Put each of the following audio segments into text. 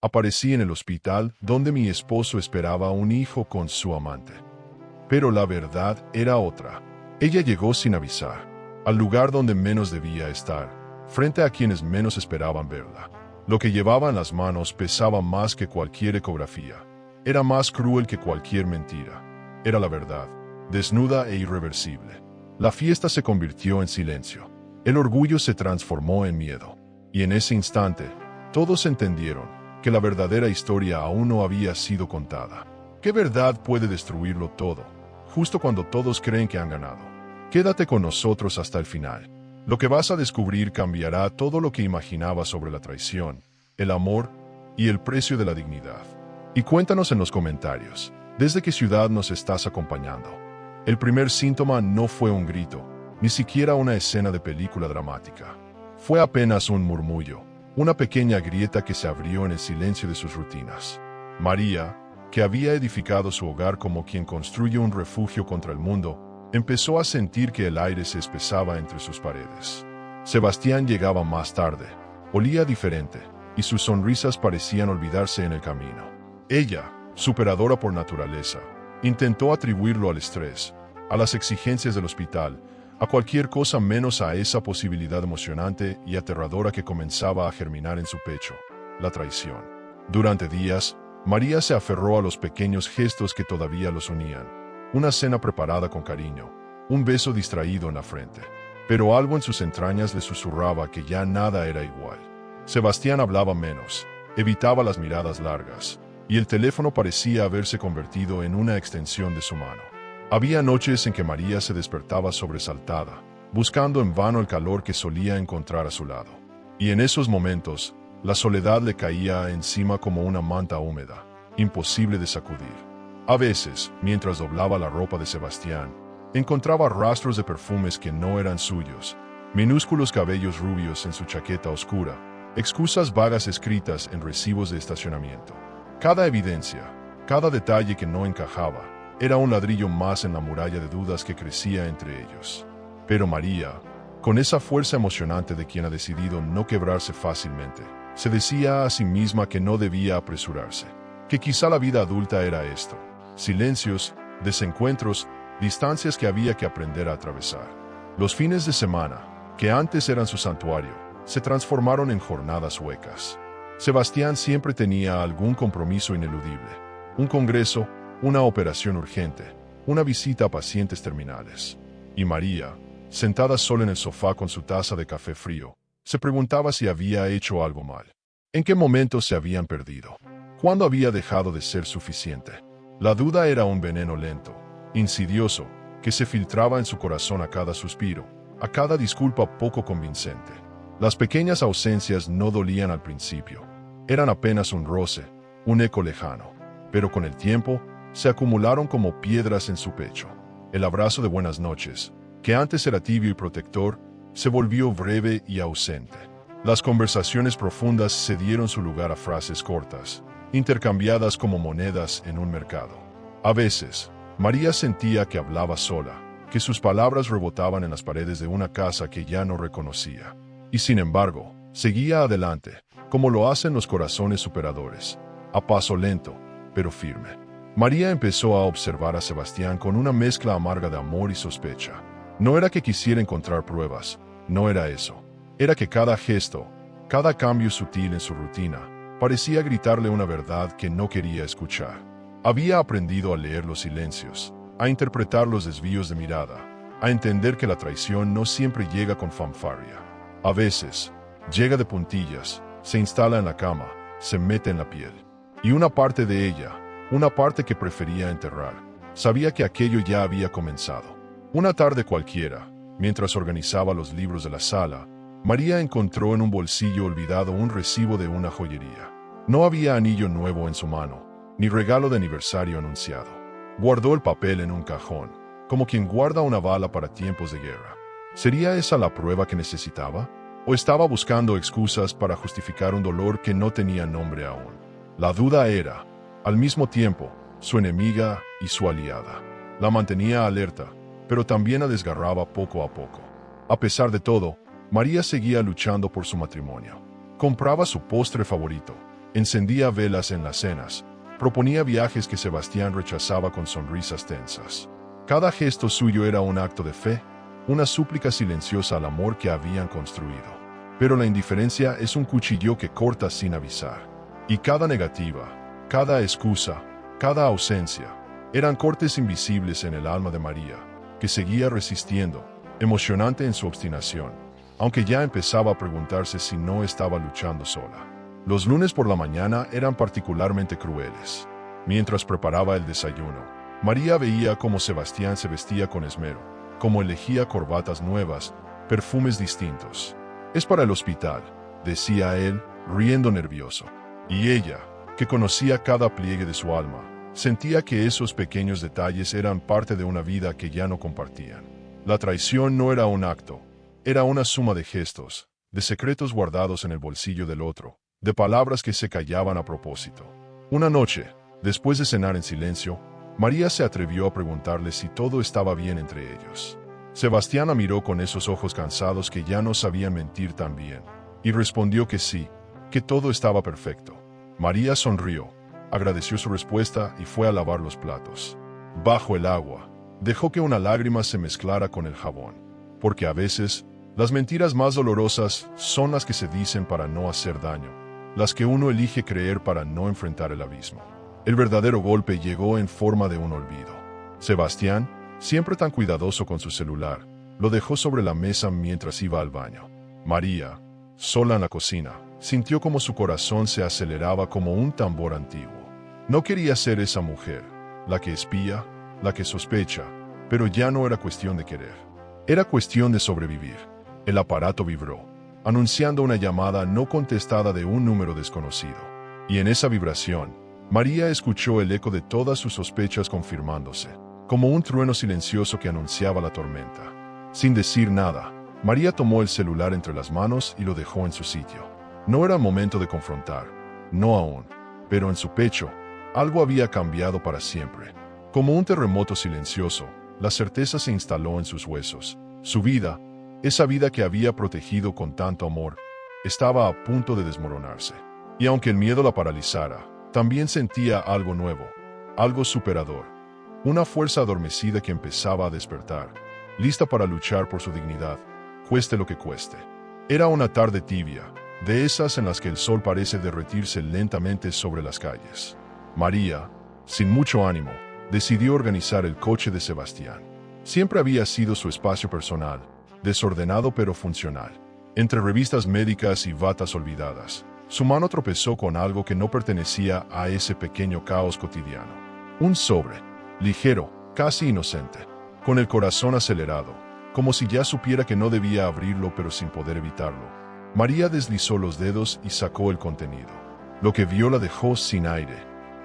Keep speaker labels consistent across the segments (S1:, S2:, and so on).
S1: Aparecí en el hospital donde mi esposo esperaba un hijo con su amante. Pero la verdad era otra. Ella llegó sin avisar, al lugar donde menos debía estar, frente a quienes menos esperaban verla. Lo que llevaba en las manos pesaba más que cualquier ecografía. Era más cruel que cualquier mentira. Era la verdad, desnuda e irreversible. La fiesta se convirtió en silencio. El orgullo se transformó en miedo. Y en ese instante, todos entendieron que la verdadera historia aún no había sido contada. ¿Qué verdad puede destruirlo todo, justo cuando todos creen que han ganado? Quédate con nosotros hasta el final. Lo que vas a descubrir cambiará todo lo que imaginabas sobre la traición, el amor y el precio de la dignidad. Y cuéntanos en los comentarios, ¿desde qué ciudad nos estás acompañando? El primer síntoma no fue un grito, ni siquiera una escena de película dramática. Fue apenas un murmullo, una pequeña grieta que se abrió en el silencio de sus rutinas. María, que había edificado su hogar como quien construye un refugio contra el mundo, empezó a sentir que el aire se espesaba entre sus paredes. Sebastián llegaba más tarde, olía diferente, y sus sonrisas parecían olvidarse en el camino. Ella, superadora por naturaleza, intentó atribuirlo al estrés, a las exigencias del hospital, a cualquier cosa menos a esa posibilidad emocionante y aterradora que comenzaba a germinar en su pecho, la traición. Durante días, María se aferró a los pequeños gestos que todavía los unían, una cena preparada con cariño, un beso distraído en la frente. Pero algo en sus entrañas le susurraba que ya nada era igual. Sebastián hablaba menos, evitaba las miradas largas, y el teléfono parecía haberse convertido en una extensión de su mano. Había noches en que María se despertaba sobresaltada, buscando en vano el calor que solía encontrar a su lado. Y en esos momentos, la soledad le caía encima como una manta húmeda, imposible de sacudir. A veces, mientras doblaba la ropa de Sebastián, encontraba rastros de perfumes que no eran suyos, minúsculos cabellos rubios en su chaqueta oscura, excusas vagas escritas en recibos de estacionamiento. Cada evidencia, cada detalle que no encajaba, era un ladrillo más en la muralla de dudas que crecía entre ellos. Pero María, con esa fuerza emocionante de quien ha decidido no quebrarse fácilmente, se decía a sí misma que no debía apresurarse, que quizá la vida adulta era esto: silencios, desencuentros, distancias que había que aprender a atravesar. Los fines de semana, que antes eran su santuario, se transformaron en jornadas huecas. Sebastián siempre tenía algún compromiso ineludible: un congreso, una operación urgente, una visita a pacientes terminales. Y María, sentada sola en el sofá con su taza de café frío, se preguntaba si había hecho algo mal. ¿En qué momento se habían perdido? ¿Cuándo había dejado de ser suficiente? La duda era un veneno lento, insidioso, que se filtraba en su corazón a cada suspiro, a cada disculpa poco convincente. Las pequeñas ausencias no dolían al principio. Eran apenas un roce, un eco lejano. Pero con el tiempo, se acumularon como piedras en su pecho. El abrazo de buenas noches, que antes era tibio y protector, se volvió breve y ausente. Las conversaciones profundas cedieron su lugar a frases cortas, intercambiadas como monedas en un mercado. A veces, María sentía que hablaba sola, que sus palabras rebotaban en las paredes de una casa que ya no reconocía. Y sin embargo, seguía adelante, como lo hacen los corazones superadores, a paso lento, pero firme. María empezó a observar a Sebastián con una mezcla amarga de amor y sospecha. No era que quisiera encontrar pruebas, no era eso. Era que cada gesto, cada cambio sutil en su rutina, parecía gritarle una verdad que no quería escuchar. Había aprendido a leer los silencios, a interpretar los desvíos de mirada, a entender que la traición no siempre llega con fanfarria. A veces, llega de puntillas, se instala en la cama, se mete en la piel. Y una parte de ella, una parte que prefería enterrar, sabía que aquello ya había comenzado. Una tarde cualquiera, mientras organizaba los libros de la sala, María encontró en un bolsillo olvidado un recibo de una joyería. No había anillo nuevo en su mano, ni regalo de aniversario anunciado. Guardó el papel en un cajón, como quien guarda una bala para tiempos de guerra. ¿Sería esa la prueba que necesitaba? ¿O estaba buscando excusas para justificar un dolor que no tenía nombre aún? La duda era, al mismo tiempo, su enemiga y su aliada. La mantenía alerta, pero también la desgarraba poco a poco. A pesar de todo, María seguía luchando por su matrimonio. Compraba su postre favorito, encendía velas en las cenas, proponía viajes que Sebastián rechazaba con sonrisas tensas. Cada gesto suyo era un acto de fe, una súplica silenciosa al amor que habían construido. Pero la indiferencia es un cuchillo que corta sin avisar. Y cada negativa, cada excusa, cada ausencia, eran cortes invisibles en el alma de María, que seguía resistiendo, emocionante en su obstinación, aunque ya empezaba a preguntarse si no estaba luchando sola. Los lunes por la mañana eran particularmente crueles. Mientras preparaba el desayuno, María veía cómo Sebastián se vestía con esmero, cómo elegía corbatas nuevas, perfumes distintos. «Es para el hospital», decía él, riendo nervioso. Y ella, que conocía cada pliegue de su alma, sentía que esos pequeños detalles eran parte de una vida que ya no compartían. La traición no era un acto, era una suma de gestos, de secretos guardados en el bolsillo del otro, de palabras que se callaban a propósito. Una noche, después de cenar en silencio, María se atrevió a preguntarle si todo estaba bien entre ellos. Sebastián la miró con esos ojos cansados que ya no sabían mentir tan bien, y respondió que sí, que todo estaba perfecto. María sonrió, agradeció su respuesta y fue a lavar los platos. Bajo el agua, dejó que una lágrima se mezclara con el jabón, porque a veces, las mentiras más dolorosas son las que se dicen para no hacer daño, las que uno elige creer para no enfrentar el abismo. El verdadero golpe llegó en forma de un olvido. Sebastián, siempre tan cuidadoso con su celular, lo dejó sobre la mesa mientras iba al baño. María, sola en la cocina, sintió como su corazón se aceleraba como un tambor antiguo. No quería ser esa mujer, la que espía, la que sospecha, pero ya no era cuestión de querer. Era cuestión de sobrevivir. El aparato vibró, anunciando una llamada no contestada de un número desconocido. Y en esa vibración, María escuchó el eco de todas sus sospechas confirmándose, como un trueno silencioso que anunciaba la tormenta. Sin decir nada, María tomó el celular entre las manos y lo dejó en su sitio. No era momento de confrontar, no aún, pero en su pecho, algo había cambiado para siempre. Como un terremoto silencioso, la certeza se instaló en sus huesos. Su vida, esa vida que había protegido con tanto amor, estaba a punto de desmoronarse. Y aunque el miedo la paralizara, también sentía algo nuevo, algo superador. Una fuerza adormecida que empezaba a despertar, lista para luchar por su dignidad, cueste lo que cueste. Era una tarde tibia, de esas en las que el sol parece derretirse lentamente sobre las calles. María, sin mucho ánimo, decidió organizar el coche de Sebastián. Siempre había sido su espacio personal, desordenado pero funcional. Entre revistas médicas y batas olvidadas, su mano tropezó con algo que no pertenecía a ese pequeño caos cotidiano. Un sobre, ligero, casi inocente, con el corazón acelerado, como si ya supiera que no debía abrirlo pero sin poder evitarlo. María deslizó los dedos y sacó el contenido. Lo que vio la dejó sin aire.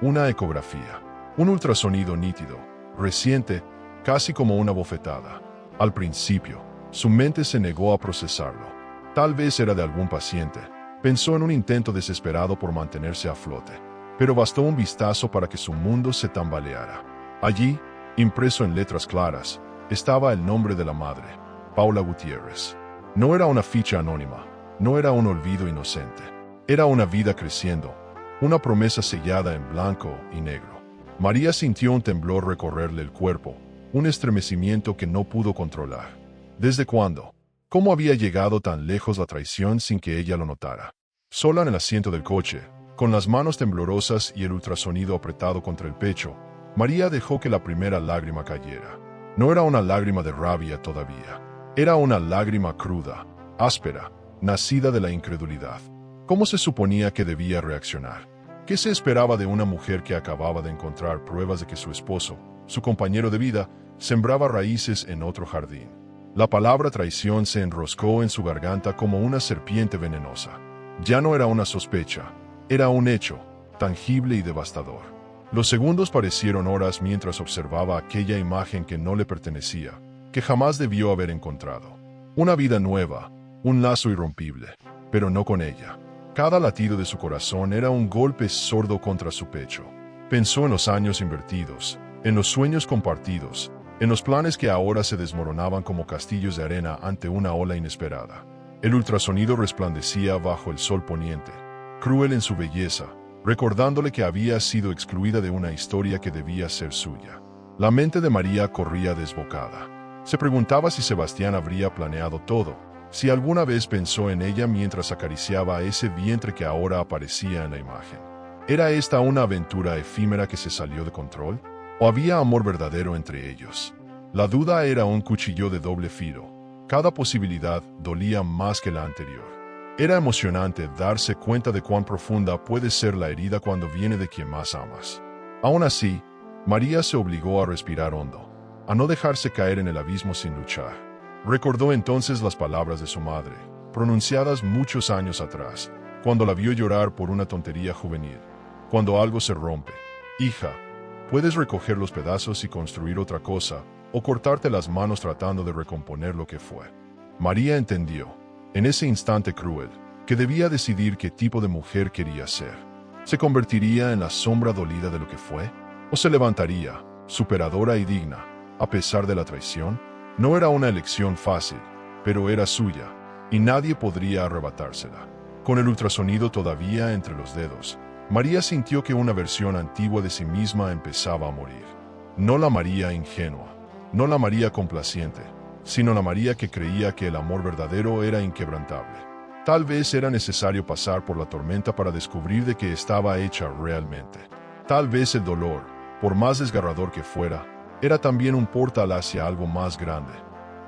S1: Una ecografía. Un ultrasonido nítido, reciente, casi como una bofetada. Al principio, su mente se negó a procesarlo. Tal vez era de algún paciente. Pensó en un intento desesperado por mantenerse a flote. Pero bastó un vistazo para que su mundo se tambaleara. Allí, impreso en letras claras, estaba el nombre de la madre, Paula Gutiérrez. No era una ficha anónima, no era un olvido inocente. Era una vida creciendo, una promesa sellada en blanco y negro. María sintió un temblor recorrerle el cuerpo, un estremecimiento que no pudo controlar. ¿Desde cuándo? ¿Cómo había llegado tan lejos la traición sin que ella lo notara? Sola en el asiento del coche, con las manos temblorosas y el ultrasonido apretado contra el pecho, María dejó que la primera lágrima cayera. No era una lágrima de rabia todavía. Era una lágrima cruda, áspera, nacida de la incredulidad. ¿Cómo se suponía que debía reaccionar? ¿Qué se esperaba de una mujer que acababa de encontrar pruebas de que su esposo, su compañero de vida, sembraba raíces en otro jardín? La palabra traición se enroscó en su garganta como una serpiente venenosa. Ya no era una sospecha, era un hecho, tangible y devastador. Los segundos parecieron horas mientras observaba aquella imagen que no le pertenecía, que jamás debió haber encontrado. Una vida nueva, un lazo irrompible, pero no con ella. Cada latido de su corazón era un golpe sordo contra su pecho. Pensó en los años invertidos, en los sueños compartidos, en los planes que ahora se desmoronaban como castillos de arena ante una ola inesperada. El ultrasonido resplandecía bajo el sol poniente, cruel en su belleza, recordándole que había sido excluida de una historia que debía ser suya. La mente de María corría desbocada. Se preguntaba si Sebastián habría planeado todo, si alguna vez pensó en ella mientras acariciaba ese vientre que ahora aparecía en la imagen. ¿Era esta una aventura efímera que se salió de control? ¿O había amor verdadero entre ellos? La duda era un cuchillo de doble filo. Cada posibilidad dolía más que la anterior. Era emocionante darse cuenta de cuán profunda puede ser la herida cuando viene de quien más amas. Aún así, María se obligó a respirar hondo, a no dejarse caer en el abismo sin luchar. Recordó entonces las palabras de su madre, pronunciadas muchos años atrás, cuando la vio llorar por una tontería juvenil. Cuando algo se rompe, hija, puedes recoger los pedazos y construir otra cosa, o cortarte las manos tratando de recomponer lo que fue. María entendió, en ese instante cruel, que debía decidir qué tipo de mujer quería ser. ¿Se convertiría en la sombra dolida de lo que fue? ¿O se levantaría, superadora y digna, a pesar de la traición? No era una elección fácil, pero era suya, y nadie podría arrebatársela. Con el ultrasonido todavía entre los dedos, María sintió que una versión antigua de sí misma empezaba a morir. No la María ingenua, no la María complaciente, sino la María que creía que el amor verdadero era inquebrantable. Tal vez era necesario pasar por la tormenta para descubrir de qué estaba hecha realmente. Tal vez el dolor, por más desgarrador que fuera, era también un portal hacia algo más grande,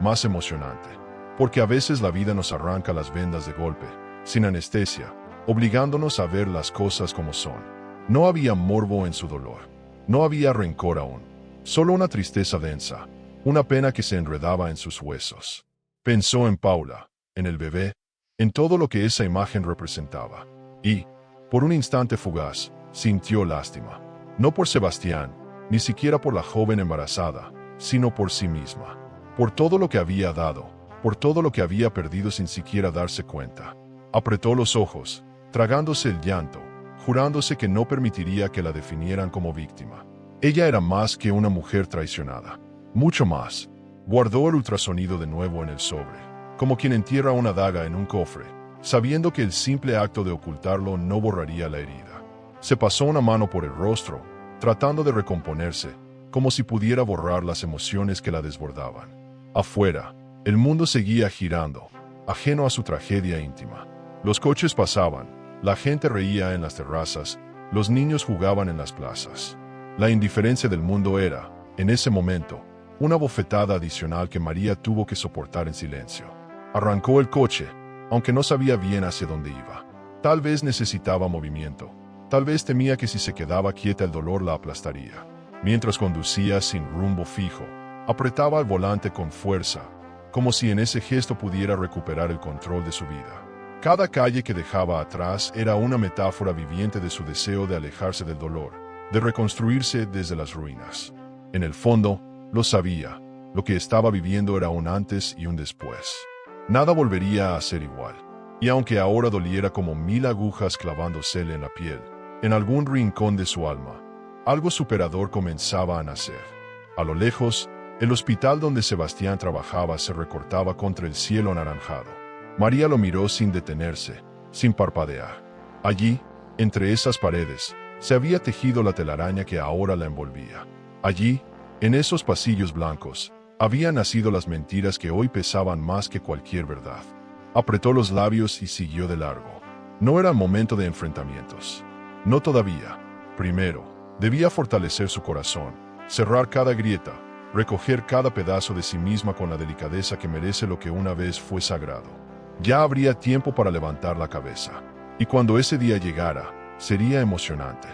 S1: más emocionante. Porque a veces la vida nos arranca las vendas de golpe, sin anestesia, obligándonos a ver las cosas como son. No había morbo en su dolor. No había rencor aún. Solo una tristeza densa, una pena que se enredaba en sus huesos. Pensó en Paula, en el bebé, en todo lo que esa imagen representaba. Y, por un instante fugaz, sintió lástima. No por Sebastián, ni siquiera por la joven embarazada, sino por sí misma. Por todo lo que había dado, por todo lo que había perdido sin siquiera darse cuenta. Apretó los ojos, tragándose el llanto, jurándose que no permitiría que la definieran como víctima. Ella era más que una mujer traicionada. Mucho más. Guardó el ultrasonido de nuevo en el sobre, como quien entierra una daga en un cofre, sabiendo que el simple acto de ocultarlo no borraría la herida. Se pasó una mano por el rostro, tratando de recomponerse, como si pudiera borrar las emociones que la desbordaban. Afuera, el mundo seguía girando, ajeno a su tragedia íntima. Los coches pasaban, la gente reía en las terrazas, los niños jugaban en las plazas. La indiferencia del mundo era, en ese momento, una bofetada adicional que María tuvo que soportar en silencio. Arrancó el coche, aunque no sabía bien hacia dónde iba. Tal vez necesitaba movimiento. Tal vez temía que si se quedaba quieta el dolor la aplastaría. Mientras conducía sin rumbo fijo, apretaba el volante con fuerza, como si en ese gesto pudiera recuperar el control de su vida. Cada calle que dejaba atrás era una metáfora viviente de su deseo de alejarse del dolor, de reconstruirse desde las ruinas. En el fondo, lo sabía, lo que estaba viviendo era un antes y un después. Nada volvería a ser igual. Y aunque ahora doliera como 1000 agujas clavándosele en la piel, en algún rincón de su alma, algo superador comenzaba a nacer. A lo lejos, el hospital donde Sebastián trabajaba se recortaba contra el cielo anaranjado. María lo miró sin detenerse, sin parpadear. Allí, entre esas paredes, se había tejido la telaraña que ahora la envolvía. Allí, en esos pasillos blancos, habían nacido las mentiras que hoy pesaban más que cualquier verdad. Apretó los labios y siguió de largo. No era el momento de enfrentamientos. No todavía. Primero, debía fortalecer su corazón, cerrar cada grieta, recoger cada pedazo de sí misma con la delicadeza que merece lo que una vez fue sagrado. Ya habría tiempo para levantar la cabeza. Y cuando ese día llegara, sería emocionante.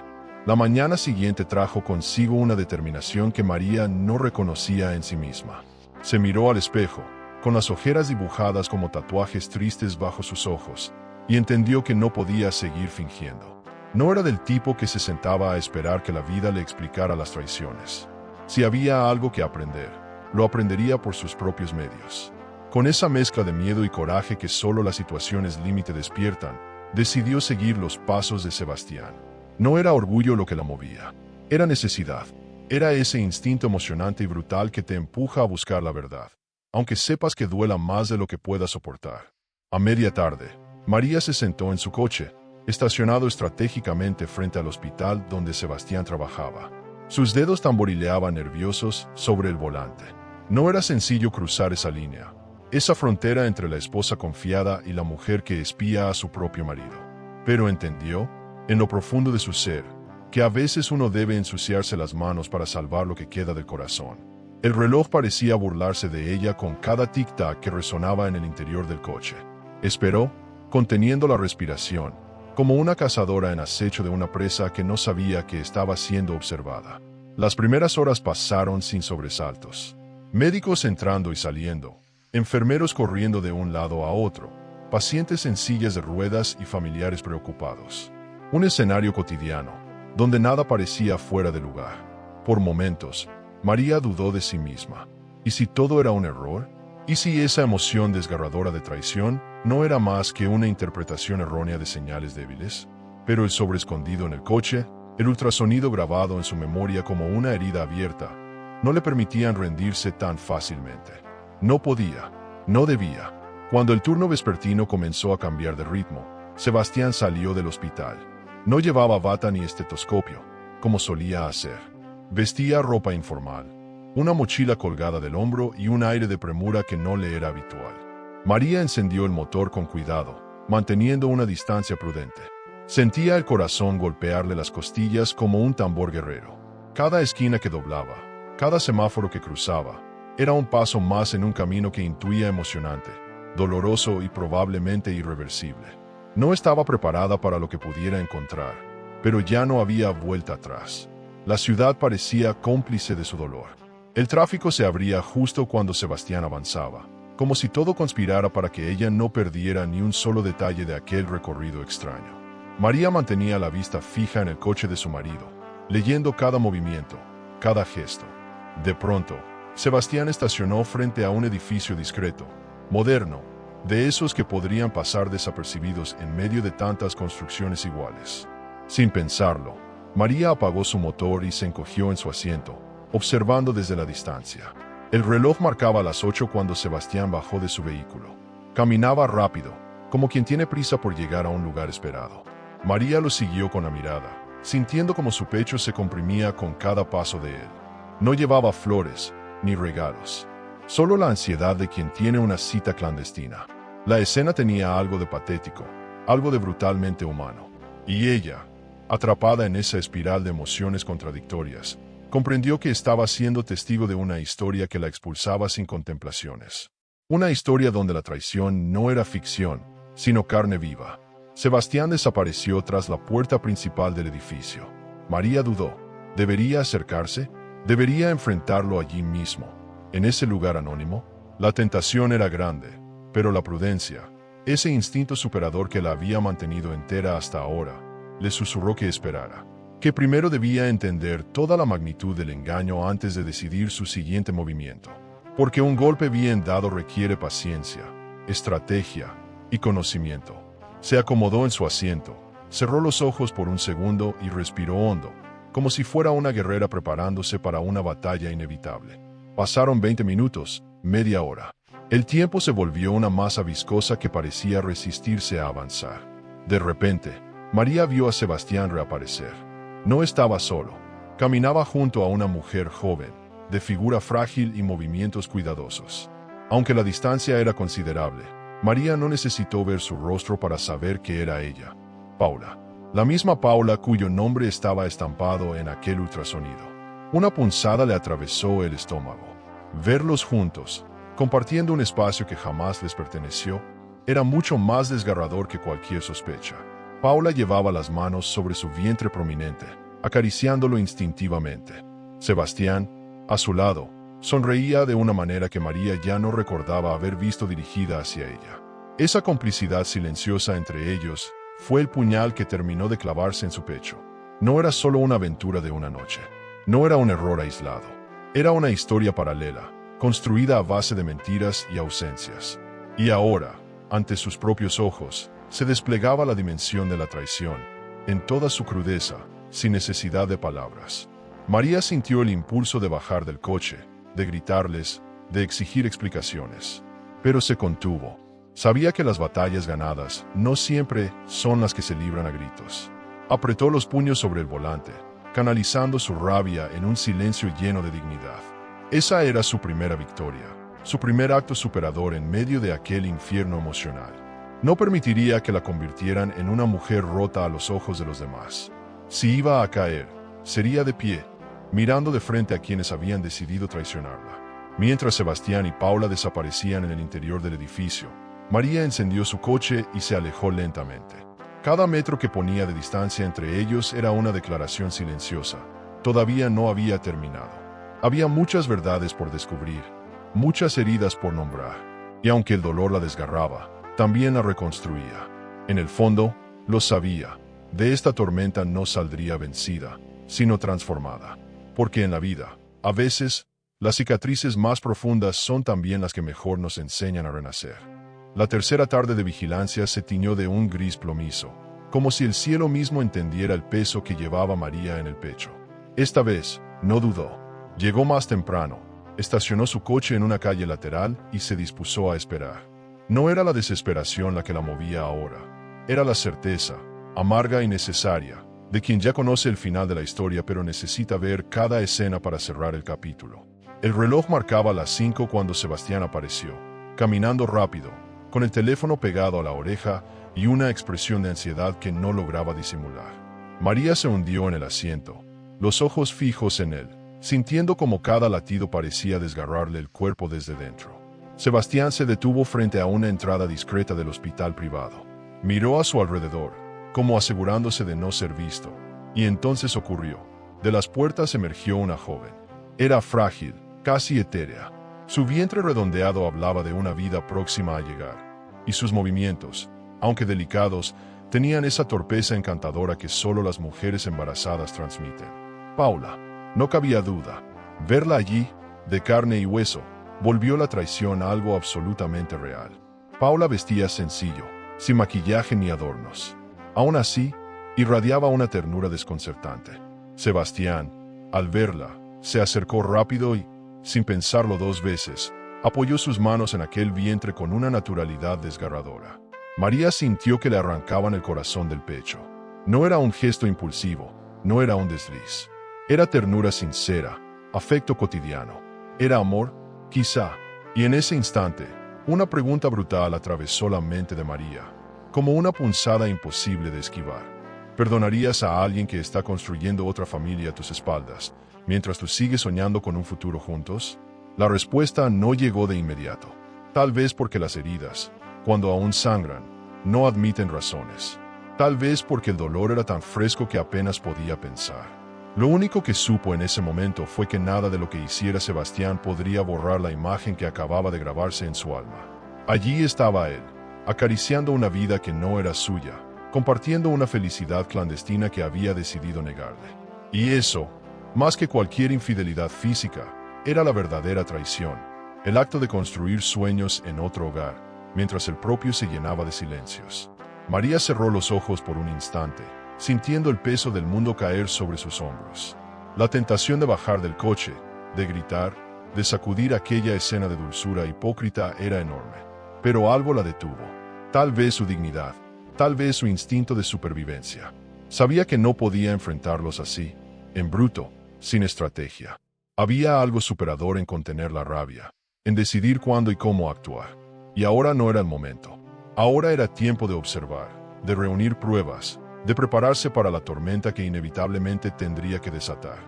S1: La mañana siguiente trajo consigo una determinación que María no reconocía en sí misma. Se miró al espejo, con las ojeras dibujadas como tatuajes tristes bajo sus ojos, y entendió que no podía seguir fingiendo. No era del tipo que se sentaba a esperar que la vida le explicara las traiciones. Si había algo que aprender, lo aprendería por sus propios medios. Con esa mezcla de miedo y coraje que solo las situaciones límite despiertan, decidió seguir los pasos de Sebastián. No era orgullo lo que la movía, era necesidad. Era ese instinto emocionante y brutal que te empuja a buscar la verdad, aunque sepas que duela más de lo que puedas soportar. A media tarde, María se sentó en su coche, estacionado estratégicamente frente al hospital donde Sebastián trabajaba. Sus dedos tamborileaban nerviosos sobre el volante. No era sencillo cruzar esa línea, esa frontera entre la esposa confiada y la mujer que espía a su propio marido. Pero entendió, en lo profundo de su ser, que a veces uno debe ensuciarse las manos para salvar lo que queda del corazón. El reloj parecía burlarse de ella con cada tic-tac que resonaba en el interior del coche. Esperó, conteniendo la respiración, como una cazadora en acecho de una presa que no sabía que estaba siendo observada. Las primeras horas pasaron sin sobresaltos. Médicos entrando y saliendo, enfermeros corriendo de un lado a otro, pacientes en sillas de ruedas y familiares preocupados. Un escenario cotidiano, donde nada parecía fuera de lugar. Por momentos, María dudó de sí misma. ¿Y si todo era un error? ¿Y si esa emoción desgarradora de traición no era más que una interpretación errónea de señales débiles? Pero el sobre escondido en el coche, el ultrasonido grabado en su memoria como una herida abierta, no le permitían rendirse tan fácilmente. No podía, no debía. Cuando el turno vespertino comenzó a cambiar de ritmo, Sebastián salió del hospital. No llevaba bata ni estetoscopio, como solía hacer. Vestía ropa informal, una mochila colgada del hombro y un aire de premura que no le era habitual. María encendió el motor con cuidado, manteniendo una distancia prudente. Sentía el corazón golpearle las costillas como un tambor guerrero. Cada esquina que doblaba, cada semáforo que cruzaba, era un paso más en un camino que intuía emocionante, doloroso y probablemente irreversible. No estaba preparada para lo que pudiera encontrar, pero ya no había vuelta atrás. La ciudad parecía cómplice de su dolor. El tráfico se abría justo cuando Sebastián avanzaba, como si todo conspirara para que ella no perdiera ni un solo detalle de aquel recorrido extraño. María mantenía la vista fija en el coche de su marido, leyendo cada movimiento, cada gesto. De pronto, Sebastián estacionó frente a un edificio discreto, moderno, de esos que podrían pasar desapercibidos en medio de tantas construcciones iguales. Sin pensarlo, María apagó su motor y se encogió en su asiento, observando desde la distancia. El reloj marcaba las 8 cuando Sebastián bajó de su vehículo. Caminaba rápido, como quien tiene prisa por llegar a un lugar esperado. María lo siguió con la mirada, sintiendo como su pecho se comprimía con cada paso de él. No llevaba flores, ni regalos. Solo la ansiedad de quien tiene una cita clandestina. La escena tenía algo de patético, algo de brutalmente humano. Y ella, atrapada en esa espiral de emociones contradictorias, comprendió que estaba siendo testigo de una historia que la expulsaba sin contemplaciones. Una historia donde la traición no era ficción, sino carne viva. Sebastián desapareció tras la puerta principal del edificio. María dudó. ¿Debería acercarse? ¿Debería enfrentarlo allí mismo, en ese lugar anónimo? La tentación era grande, pero la prudencia, ese instinto superador que la había mantenido entera hasta ahora, le susurró que esperara. Que primero debía entender toda la magnitud del engaño antes de decidir su siguiente movimiento. Porque un golpe bien dado requiere paciencia, estrategia y conocimiento. Se acomodó en su asiento, cerró los ojos por un segundo y respiró hondo, como si fuera una guerrera preparándose para una batalla inevitable. Pasaron 20 minutos, media hora. El tiempo se volvió una masa viscosa que parecía resistirse a avanzar. De repente, María vio a Sebastián reaparecer. No estaba solo. Caminaba junto a una mujer joven, de figura frágil y movimientos cuidadosos. Aunque la distancia era considerable, María no necesitó ver su rostro para saber que era ella. Paula. La misma Paula cuyo nombre estaba estampado en aquel ultrasonido. Una punzada le atravesó el estómago. Verlos juntos, compartiendo un espacio que jamás les perteneció, era mucho más desgarrador que cualquier sospecha. Paula llevaba las manos sobre su vientre prominente, acariciándolo instintivamente. Sebastián, a su lado, sonreía de una manera que María ya no recordaba haber visto dirigida hacia ella. Esa complicidad silenciosa entre ellos fue el puñal que terminó de clavarse en su pecho. No era solo una aventura de una noche. No era un error aislado. Era una historia paralela, construida a base de mentiras y ausencias. Y ahora, ante sus propios ojos, se desplegaba la dimensión de la traición, en toda su crudeza, sin necesidad de palabras. María sintió el impulso de bajar del coche, de gritarles, de exigir explicaciones. Pero se contuvo. Sabía que las batallas ganadas no siempre son las que se libran a gritos. Apretó los puños sobre el volante, canalizando su rabia en un silencio lleno de dignidad. Esa era su primera victoria, su primer acto superador en medio de aquel infierno emocional. No permitiría que la convirtieran en una mujer rota a los ojos de los demás. Si iba a caer, sería de pie, mirando de frente a quienes habían decidido traicionarla. Mientras Sebastián y Paula desaparecían en el interior del edificio, María encendió su coche y se alejó lentamente. Cada metro que ponía de distancia entre ellos era una declaración silenciosa. Todavía no había terminado. Había muchas verdades por descubrir, muchas heridas por nombrar. Y aunque el dolor la desgarraba, también la reconstruía. En el fondo, lo sabía. De esta tormenta no saldría vencida, sino transformada. Porque en la vida, a veces, las cicatrices más profundas son también las que mejor nos enseñan a renacer. La tercera tarde de vigilancia se tiñó de un gris plomizo, como si el cielo mismo entendiera el peso que llevaba María en el pecho. Esta vez, no dudó. Llegó más temprano, estacionó su coche en una calle lateral y se dispuso a esperar. No era la desesperación la que la movía ahora. Era la certeza, amarga y necesaria, de quien ya conoce el final de la historia pero necesita ver cada escena para cerrar el capítulo. El reloj marcaba las 5 cuando Sebastián apareció, caminando rápido, con el teléfono pegado a la oreja y una expresión de ansiedad que no lograba disimular. María se hundió en el asiento, los ojos fijos en él, sintiendo como cada latido parecía desgarrarle el cuerpo desde dentro. Sebastián se detuvo frente a una entrada discreta del hospital privado. Miró a su alrededor, como asegurándose de no ser visto, y entonces ocurrió. De las puertas emergió una joven. Era frágil, casi etérea. Su vientre redondeado hablaba de una vida próxima a llegar, y sus movimientos, aunque delicados, tenían esa torpeza encantadora que solo las mujeres embarazadas transmiten. Paula, no cabía duda. Verla allí, de carne y hueso, volvió la traición a algo absolutamente real. Paula vestía sencillo, sin maquillaje ni adornos. Aún así, irradiaba una ternura desconcertante. Sebastián, al verla, se acercó rápido y, sin pensarlo 2 veces, apoyó sus manos en aquel vientre con una naturalidad desgarradora. María sintió que le arrancaban el corazón del pecho. No era un gesto impulsivo, no era un desliz. Era ternura sincera, afecto cotidiano. Era amor, quizá. Y en ese instante, una pregunta brutal atravesó la mente de María, como una punzada imposible de esquivar. ¿Perdonarías a alguien que está construyendo otra familia a tus espaldas, mientras tú sigues soñando con un futuro juntos? La respuesta no llegó de inmediato. Tal vez porque las heridas, cuando aún sangran, no admiten razones. Tal vez porque el dolor era tan fresco que apenas podía pensar. Lo único que supo en ese momento fue que nada de lo que hiciera Sebastián podría borrar la imagen que acababa de grabarse en su alma. Allí estaba él, acariciando una vida que no era suya, compartiendo una felicidad clandestina que había decidido negarle. Y eso, más que cualquier infidelidad física, era la verdadera traición, el acto de construir sueños en otro hogar, mientras el propio se llenaba de silencios. María cerró los ojos por un instante, sintiendo el peso del mundo caer sobre sus hombros. La tentación de bajar del coche, de gritar, de sacudir aquella escena de dulzura hipócrita era enorme. Pero algo la detuvo. Tal vez su dignidad, tal vez su instinto de supervivencia. Sabía que no podía enfrentarlos así, en bruto, sin estrategia. Había algo superador en contener la rabia, en decidir cuándo y cómo actuar. Y ahora no era el momento. Ahora era tiempo de observar, de reunir pruebas, de prepararse para la tormenta que inevitablemente tendría que desatar.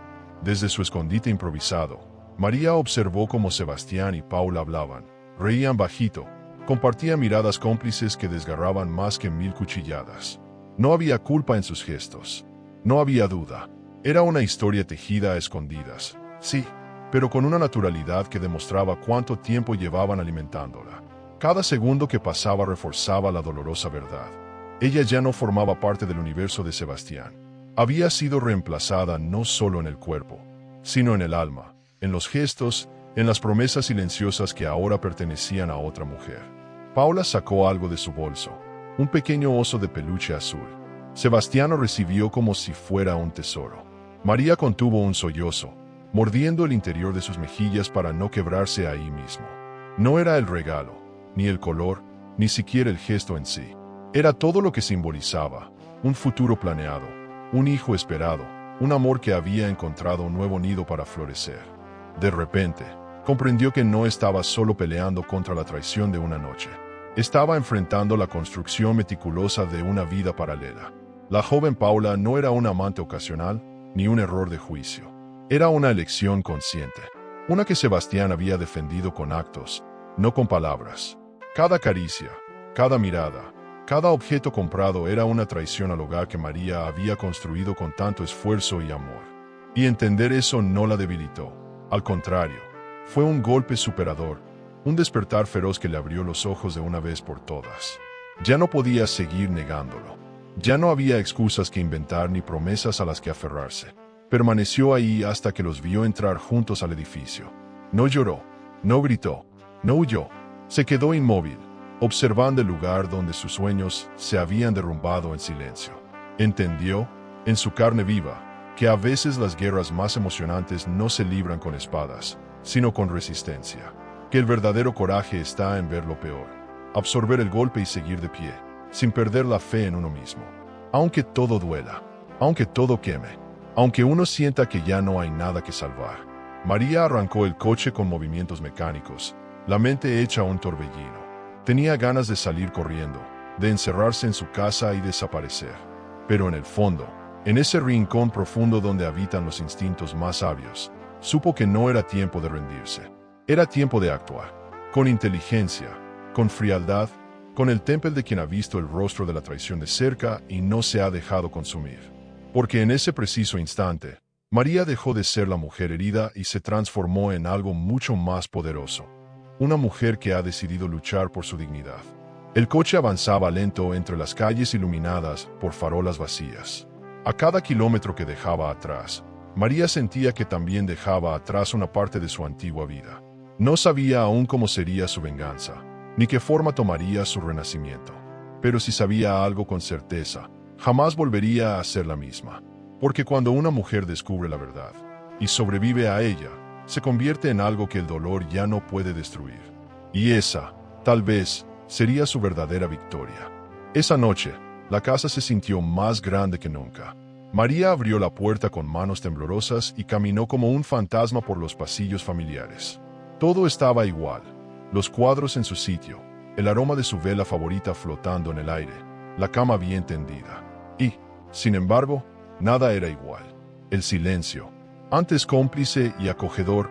S1: Desde su escondite improvisado, María observó cómo Sebastián y Paula hablaban, reían bajito, compartían miradas cómplices que desgarraban más que 1000 cuchilladas. No había culpa en sus gestos. No había duda. Era una historia tejida a escondidas, sí, pero con una naturalidad que demostraba cuánto tiempo llevaban alimentándola. Cada segundo que pasaba reforzaba la dolorosa verdad. Ella ya no formaba parte del universo de Sebastián. Había sido reemplazada no solo en el cuerpo, sino en el alma, en los gestos, en las promesas silenciosas que ahora pertenecían a otra mujer. Paula sacó algo de su bolso, un pequeño oso de peluche azul. Sebastián lo recibió como si fuera un tesoro. María contuvo un sollozo, mordiendo el interior de sus mejillas para no quebrarse ahí mismo. No era el regalo, ni el color, ni siquiera el gesto en sí. Era todo lo que simbolizaba, un futuro planeado, un hijo esperado, un amor que había encontrado un nuevo nido para florecer. De repente, comprendió que no estaba solo peleando contra la traición de una noche. Estaba enfrentando la construcción meticulosa de una vida paralela. La joven Paula no era un amante ocasional, ni un error de juicio. Era una elección consciente, una que Sebastián había defendido con actos, no con palabras. Cada caricia, cada mirada, cada objeto comprado era una traición al hogar que María había construido con tanto esfuerzo y amor. Y entender eso no la debilitó. Al contrario, fue un golpe superador, un despertar feroz que le abrió los ojos de una vez por todas. Ya no podía seguir negándolo. Ya no había excusas que inventar ni promesas a las que aferrarse. Permaneció ahí hasta que los vio entrar juntos al edificio. No lloró, no gritó, no huyó. Se quedó inmóvil, observando el lugar donde sus sueños se habían derrumbado en silencio. Entendió, en su carne viva, que a veces las guerras más emocionantes no se libran con espadas, sino con resistencia. Que el verdadero coraje está en ver lo peor, absorber el golpe y seguir de pie, sin perder la fe en uno mismo. Aunque todo duela, aunque todo queme, aunque uno sienta que ya no hay nada que salvar. María arrancó el coche con movimientos mecánicos, la mente hecha un torbellino. Tenía ganas de salir corriendo, de encerrarse en su casa y desaparecer. Pero en el fondo, en ese rincón profundo donde habitan los instintos más sabios, supo que no era tiempo de rendirse. Era tiempo de actuar, con inteligencia, con frialdad, con el temple de quien ha visto el rostro de la traición de cerca y no se ha dejado consumir. Porque en ese preciso instante, María dejó de ser la mujer herida y se transformó en algo mucho más poderoso. Una mujer que ha decidido luchar por su dignidad. El coche avanzaba lento entre las calles iluminadas por farolas vacías. A cada kilómetro que dejaba atrás, María sentía que también dejaba atrás una parte de su antigua vida. No sabía aún cómo sería su venganza, ni qué forma tomaría su renacimiento. Pero sí sabía algo con certeza: jamás volvería a ser la misma. Porque cuando una mujer descubre la verdad y sobrevive a ella, se convierte en algo que el dolor ya no puede destruir. Y esa, tal vez, sería su verdadera victoria. Esa noche, la casa se sintió más grande que nunca. María abrió la puerta con manos temblorosas y caminó como un fantasma por los pasillos familiares. Todo estaba igual, los cuadros en su sitio, el aroma de su vela favorita flotando en el aire, la cama bien tendida. Y, sin embargo, nada era igual. El silencio, antes cómplice y acogedor,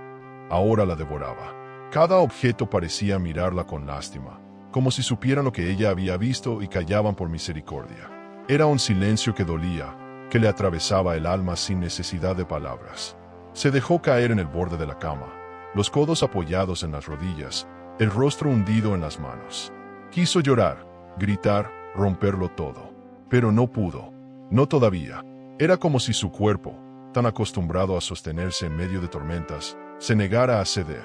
S1: ahora la devoraba. Cada objeto parecía mirarla con lástima, como si supieran lo que ella había visto y callaban por misericordia. Era un silencio que dolía, que le atravesaba el alma sin necesidad de palabras. Se dejó caer en el borde de la cama, los codos apoyados en las rodillas, el rostro hundido en las manos. Quiso llorar, gritar, romperlo todo. Pero no pudo. No todavía. Era como si su cuerpo, tan acostumbrado a sostenerse en medio de tormentas, se negara a ceder.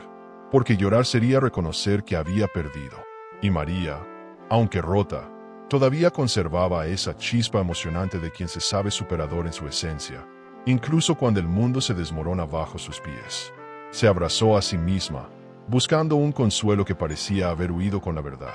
S1: Porque llorar sería reconocer que había perdido. Y María, aunque rota, todavía conservaba esa chispa emocionante de quien se sabe superador en su esencia, incluso cuando el mundo se desmorona bajo sus pies. Se abrazó a sí misma, buscando un consuelo que parecía haber huido con la verdad.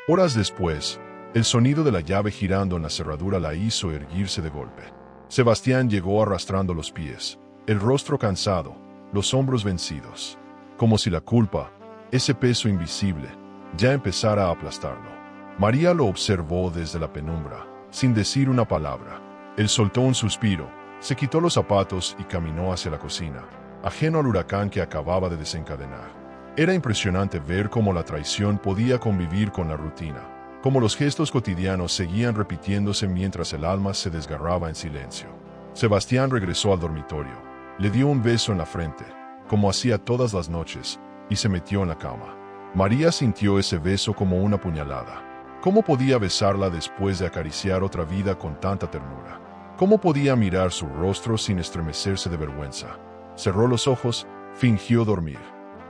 S1: Horas después, el sonido de la llave girando en la cerradura la hizo erguirse de golpe. Sebastián llegó arrastrando los pies, el rostro cansado, los hombros vencidos, como si la culpa, ese peso invisible, ya empezara a aplastarlo. María lo observó desde la penumbra, sin decir una palabra. Él soltó un suspiro, se quitó los zapatos y caminó hacia la cocina, ajeno al huracán que acababa de desencadenar. Era impresionante ver cómo la traición podía convivir con la rutina, cómo los gestos cotidianos seguían repitiéndose mientras el alma se desgarraba en silencio. Sebastián regresó al dormitorio, le dio un beso en la frente, como hacía todas las noches, y se metió en la cama. María sintió ese beso como una puñalada. ¿Cómo podía besarla después de acariciar otra vida con tanta ternura? ¿Cómo podía mirar su rostro sin estremecerse de vergüenza? Cerró los ojos, fingió dormir.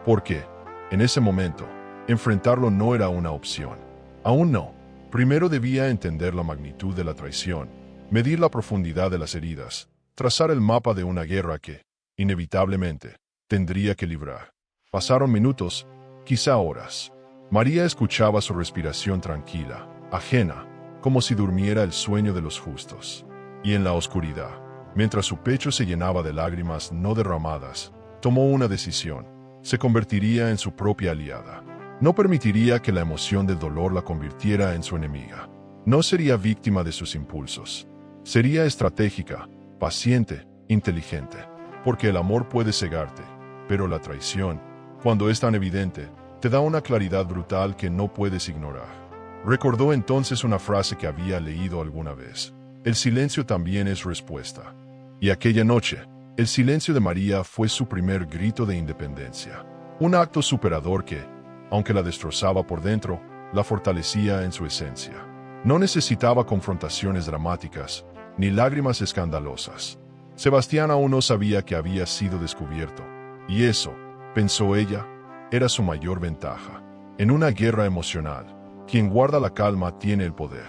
S1: Porque, en ese momento, enfrentarlo no era una opción. Aún no. Primero debía entender la magnitud de la traición, medir la profundidad de las heridas, trazar el mapa de una guerra que, inevitablemente, tendría que librar. Pasaron minutos, quizá horas. María escuchaba su respiración tranquila, ajena, como si durmiera el sueño de los justos. Y en la oscuridad, mientras su pecho se llenaba de lágrimas no derramadas, tomó una decisión. Se convertiría en su propia aliada. No permitiría que la emoción del dolor la convirtiera en su enemiga. No sería víctima de sus impulsos. Sería estratégica, paciente, inteligente. Porque el amor puede cegarte, pero la traición, cuando es tan evidente, te da una claridad brutal que no puedes ignorar. Recordó entonces una frase que había leído alguna vez. El silencio también es respuesta. Y aquella noche, el silencio de María fue su primer grito de independencia. Un acto superador que, aunque la destrozaba por dentro, la fortalecía en su esencia. No necesitaba confrontaciones dramáticas, ni lágrimas escandalosas. Sebastián aún no sabía que había sido descubierto, y eso, pensó ella, era su mayor ventaja. En una guerra emocional, quien guarda la calma tiene el poder.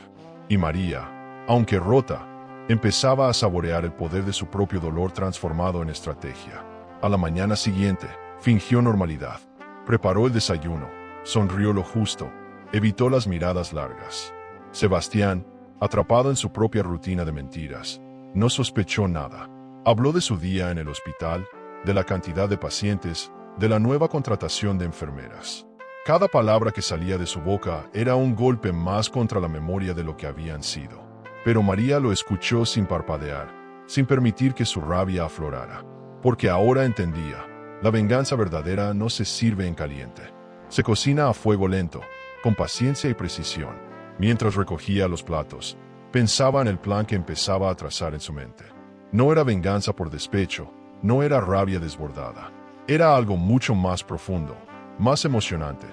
S1: Y María, aunque rota, empezaba a saborear el poder de su propio dolor transformado en estrategia. A la mañana siguiente, fingió normalidad. Preparó el desayuno, sonrió lo justo, evitó las miradas largas. Sebastián, atrapado en su propia rutina de mentiras, no sospechó nada. Habló de su día en el hospital, de la cantidad de pacientes, de la nueva contratación de enfermeras. Cada palabra que salía de su boca era un golpe más contra la memoria de lo que habían sido. Pero María lo escuchó sin parpadear, sin permitir que su rabia aflorara. Porque ahora entendía, la venganza verdadera no se sirve en caliente. Se cocina a fuego lento, con paciencia y precisión. Mientras recogía los platos, pensaba en el plan que empezaba a trazar en su mente. No era venganza por despecho, no era rabia desbordada. Era algo mucho más profundo, más emocionante.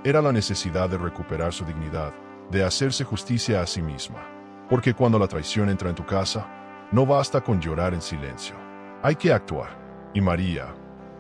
S1: Era la necesidad de recuperar su dignidad, de hacerse justicia a sí misma. Porque cuando la traición entra en tu casa, no basta con llorar en silencio. Hay que actuar. Y María,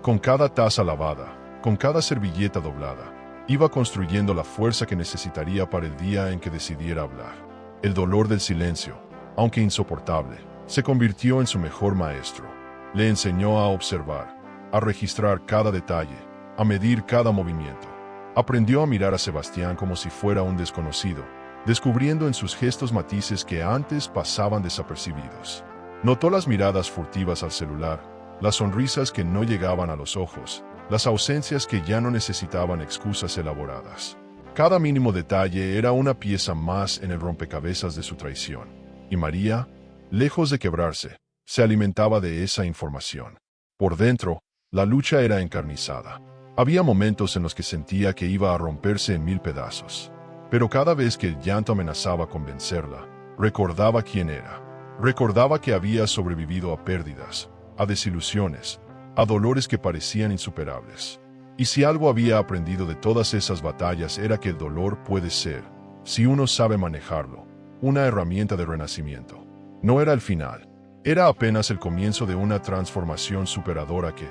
S1: con cada taza lavada, con cada servilleta doblada, iba construyendo la fuerza que necesitaría para el día en que decidiera hablar. El dolor del silencio, aunque insoportable, se convirtió en su mejor maestro. Le enseñó a observar, a registrar cada detalle, a medir cada movimiento. Aprendió a mirar a Sebastián como si fuera un desconocido, descubriendo en sus gestos matices que antes pasaban desapercibidos. Notó las miradas furtivas al celular, las sonrisas que no llegaban a los ojos, las ausencias que ya no necesitaban excusas elaboradas. Cada mínimo detalle era una pieza más en el rompecabezas de su traición. Y María, lejos de quebrarse, se alimentaba de esa información. Por dentro, la lucha era encarnizada. Había momentos en los que sentía que iba a romperse en 1000 pedazos. Pero cada vez que el llanto amenazaba con vencerla, recordaba quién era. Recordaba que había sobrevivido a pérdidas, a desilusiones, a dolores que parecían insuperables. Y si algo había aprendido de todas esas batallas era que el dolor puede ser, si uno sabe manejarlo, una herramienta de renacimiento. No era el final, era apenas el comienzo de una transformación superadora que,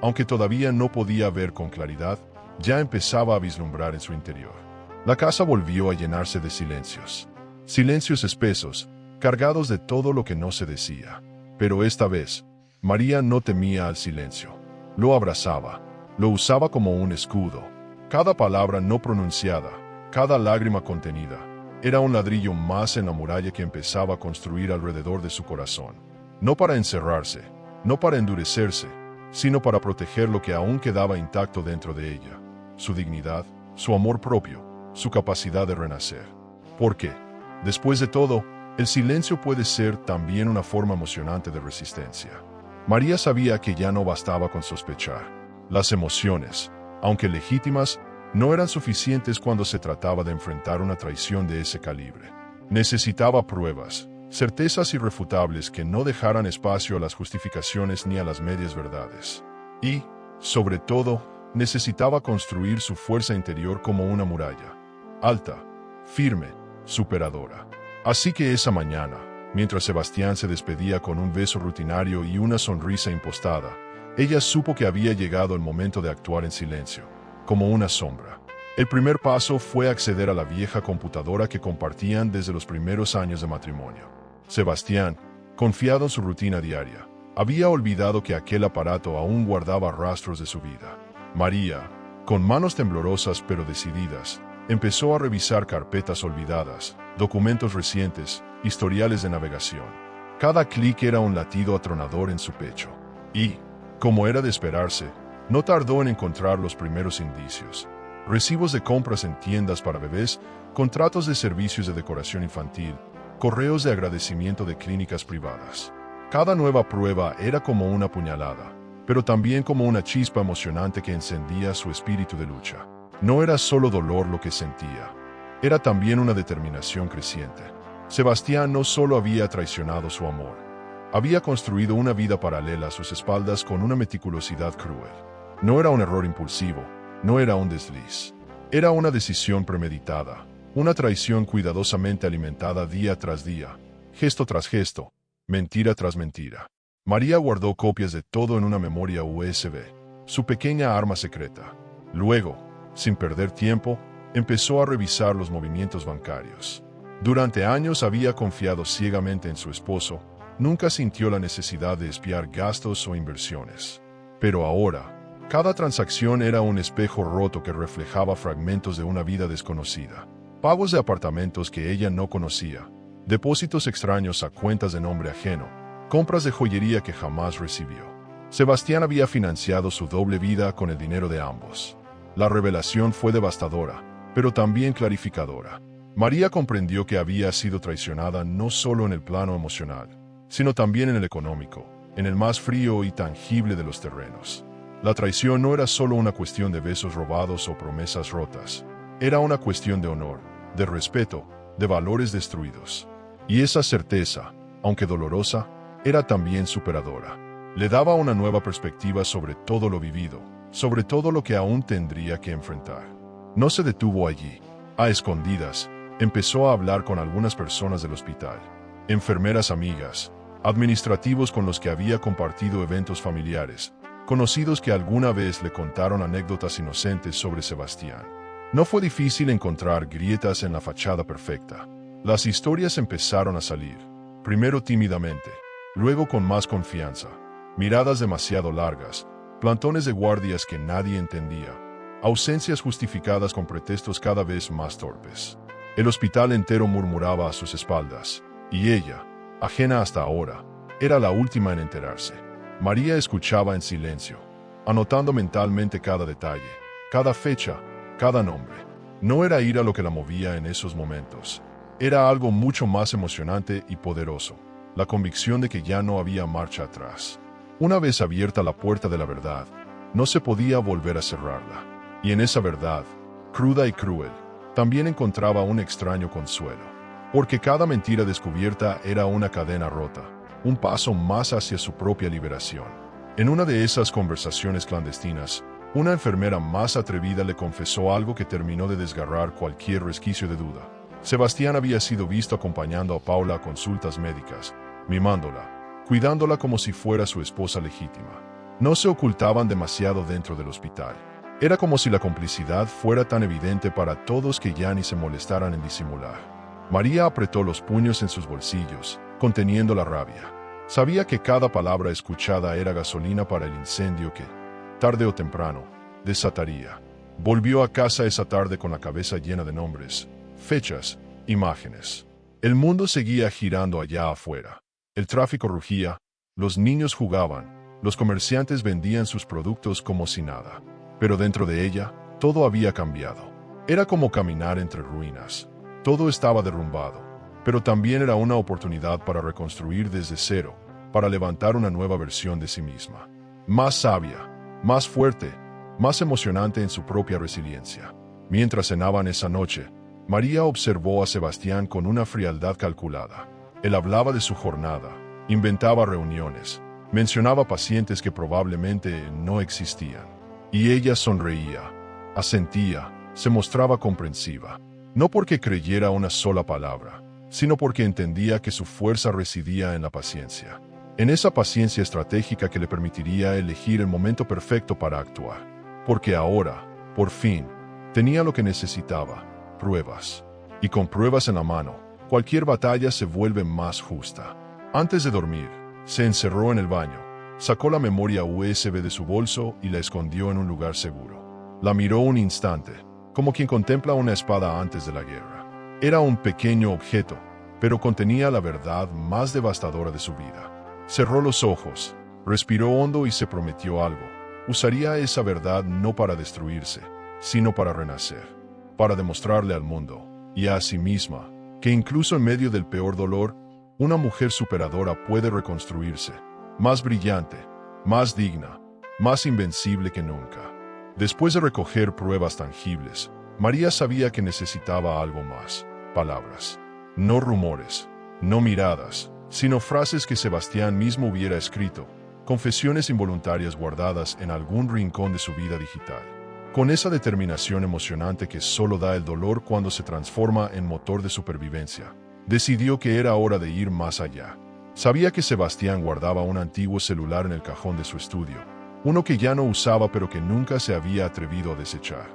S1: aunque todavía no podía ver con claridad, ya empezaba a vislumbrar en su interior. La casa volvió a llenarse de silencios. Silencios espesos, cargados de todo lo que no se decía. Pero esta vez, María no temía al silencio. Lo abrazaba, lo usaba como un escudo. Cada palabra no pronunciada, cada lágrima contenida, era un ladrillo más en la muralla que empezaba a construir alrededor de su corazón. No para encerrarse, no para endurecerse, sino para proteger lo que aún quedaba intacto dentro de ella. Su dignidad, su amor propio, su capacidad de renacer. Porque, después de todo, el silencio puede ser también una forma emocionante de resistencia. María sabía que ya no bastaba con sospechar. Las emociones, aunque legítimas, no eran suficientes cuando se trataba de enfrentar una traición de ese calibre. Necesitaba pruebas, certezas irrefutables que no dejaran espacio a las justificaciones ni a las medias verdades. Y, sobre todo, necesitaba construir su fuerza interior como una muralla. Alta, firme, superadora. Así que esa mañana, mientras Sebastián se despedía con un beso rutinario y una sonrisa impostada, ella supo que había llegado el momento de actuar en silencio, como una sombra. El primer paso fue acceder a la vieja computadora que compartían desde los primeros años de matrimonio. Sebastián, confiado en su rutina diaria, había olvidado que aquel aparato aún guardaba rastros de su vida. María, Con manos temblorosas pero decididas, empezó a revisar carpetas olvidadas, documentos recientes, historiales de navegación. Cada clic era un latido atronador en su pecho. Y, como era de esperarse, no tardó en encontrar los primeros indicios. Recibos de compras en tiendas para bebés, contratos de servicios de decoración infantil, correos de agradecimiento de clínicas privadas. Cada nueva prueba era como una puñalada, pero también como una chispa emocionante que encendía su espíritu de lucha. No era solo dolor lo que sentía, era también una determinación creciente. Sebastián no solo había traicionado su amor, había construido una vida paralela a sus espaldas con una meticulosidad cruel. No era un error impulsivo, no era un desliz. Era una decisión premeditada, una traición cuidadosamente alimentada día tras día, gesto tras gesto, mentira tras mentira. María guardó copias de todo en una memoria USB, su pequeña arma secreta. Luego, sin perder tiempo, empezó a revisar los movimientos bancarios. Durante años había confiado ciegamente en su esposo, nunca sintió la necesidad de espiar gastos o inversiones. Pero ahora, cada transacción era un espejo roto que reflejaba fragmentos de una vida desconocida. Pagos de apartamentos que ella no conocía, depósitos extraños a cuentas de nombre ajeno, compras de joyería que jamás recibió. Sebastián había financiado su doble vida con el dinero de ambos. La revelación fue devastadora, pero también clarificadora. María comprendió que había sido traicionada no solo en el plano emocional, sino también en el económico, en el más frío y tangible de los terrenos. La traición no era solo una cuestión de besos robados o promesas rotas. Era una cuestión de honor, de respeto, de valores destruidos. Y esa certeza, aunque dolorosa, era también superadora. Le daba una nueva perspectiva sobre todo lo vivido, sobre todo lo que aún tendría que enfrentar. No se detuvo allí. A escondidas, empezó a hablar con algunas personas del hospital, enfermeras amigas, administrativos con los que había compartido eventos familiares, conocidos que alguna vez le contaron anécdotas inocentes sobre Sebastián. No fue difícil encontrar grietas en la fachada perfecta. Las historias empezaron a salir, primero tímidamente, luego con más confianza, miradas demasiado largas, plantones de guardias que nadie entendía, ausencias justificadas con pretextos cada vez más torpes. El hospital entero murmuraba a sus espaldas, y ella, ajena hasta ahora, era la última en enterarse. María escuchaba en silencio, anotando mentalmente cada detalle, cada fecha, cada nombre. No era ira lo que la movía en esos momentos. Era algo mucho más emocionante y poderoso, la convicción de que ya no había marcha atrás. Una vez abierta la puerta de la verdad, no se podía volver a cerrarla. Y en esa verdad, cruda y cruel, también encontraba un extraño consuelo. Porque cada mentira descubierta era una cadena rota, un paso más hacia su propia liberación. En una de esas conversaciones clandestinas, una enfermera más atrevida le confesó algo que terminó de desgarrar cualquier resquicio de duda. Sebastián había sido visto acompañando a Paula a consultas médicas, mimándola, cuidándola como si fuera su esposa legítima. No se ocultaban demasiado dentro del hospital. Era como si la complicidad fuera tan evidente para todos que ya ni se molestaran en disimular. María apretó los puños en sus bolsillos, conteniendo la rabia. Sabía que cada palabra escuchada era gasolina para el incendio que, tarde o temprano, desataría. Volvió a casa esa tarde con la cabeza llena de nombres, fechas, imágenes. El mundo seguía girando allá afuera. El tráfico rugía, los niños jugaban, los comerciantes vendían sus productos como si nada. Pero dentro de ella, todo había cambiado. Era como caminar entre ruinas. Todo estaba derrumbado, pero también era una oportunidad para reconstruir desde cero, para levantar una nueva versión de sí misma. Más sabia, más fuerte, más emocionante en su propia resiliencia. Mientras cenaban esa noche, María observó a Sebastián con una frialdad calculada. Él hablaba de su jornada, inventaba reuniones, mencionaba pacientes que probablemente no existían. Y ella sonreía, asentía, se mostraba comprensiva. No porque creyera una sola palabra, sino porque entendía que su fuerza residía en la paciencia. En esa paciencia estratégica que le permitiría elegir el momento perfecto para actuar. Porque ahora, por fin, tenía lo que necesitaba, pruebas. Y con pruebas en la mano, cualquier batalla se vuelve más justa. Antes de dormir, se encerró en el baño, sacó la memoria USB de su bolso y la escondió en un lugar seguro. La miró un instante, como quien contempla una espada antes de la guerra. Era un pequeño objeto, pero contenía la verdad más devastadora de su vida. Cerró los ojos, respiró hondo y se prometió algo. Usaría esa verdad no para destruirse, sino para renacer, para demostrarle al mundo, y a sí misma, que incluso en medio del peor dolor, una mujer superadora puede reconstruirse, más brillante, más digna, más invencible que nunca. Después de recoger pruebas tangibles, María sabía que necesitaba algo más: palabras. No rumores, no miradas, sino frases que Sebastián mismo hubiera escrito, confesiones involuntarias guardadas en algún rincón de su vida digital. Con esa determinación emocionante que solo da el dolor cuando se transforma en motor de supervivencia, decidió que era hora de ir más allá. Sabía que Sebastián guardaba un antiguo celular en el cajón de su estudio, uno que ya no usaba pero que nunca se había atrevido a desechar.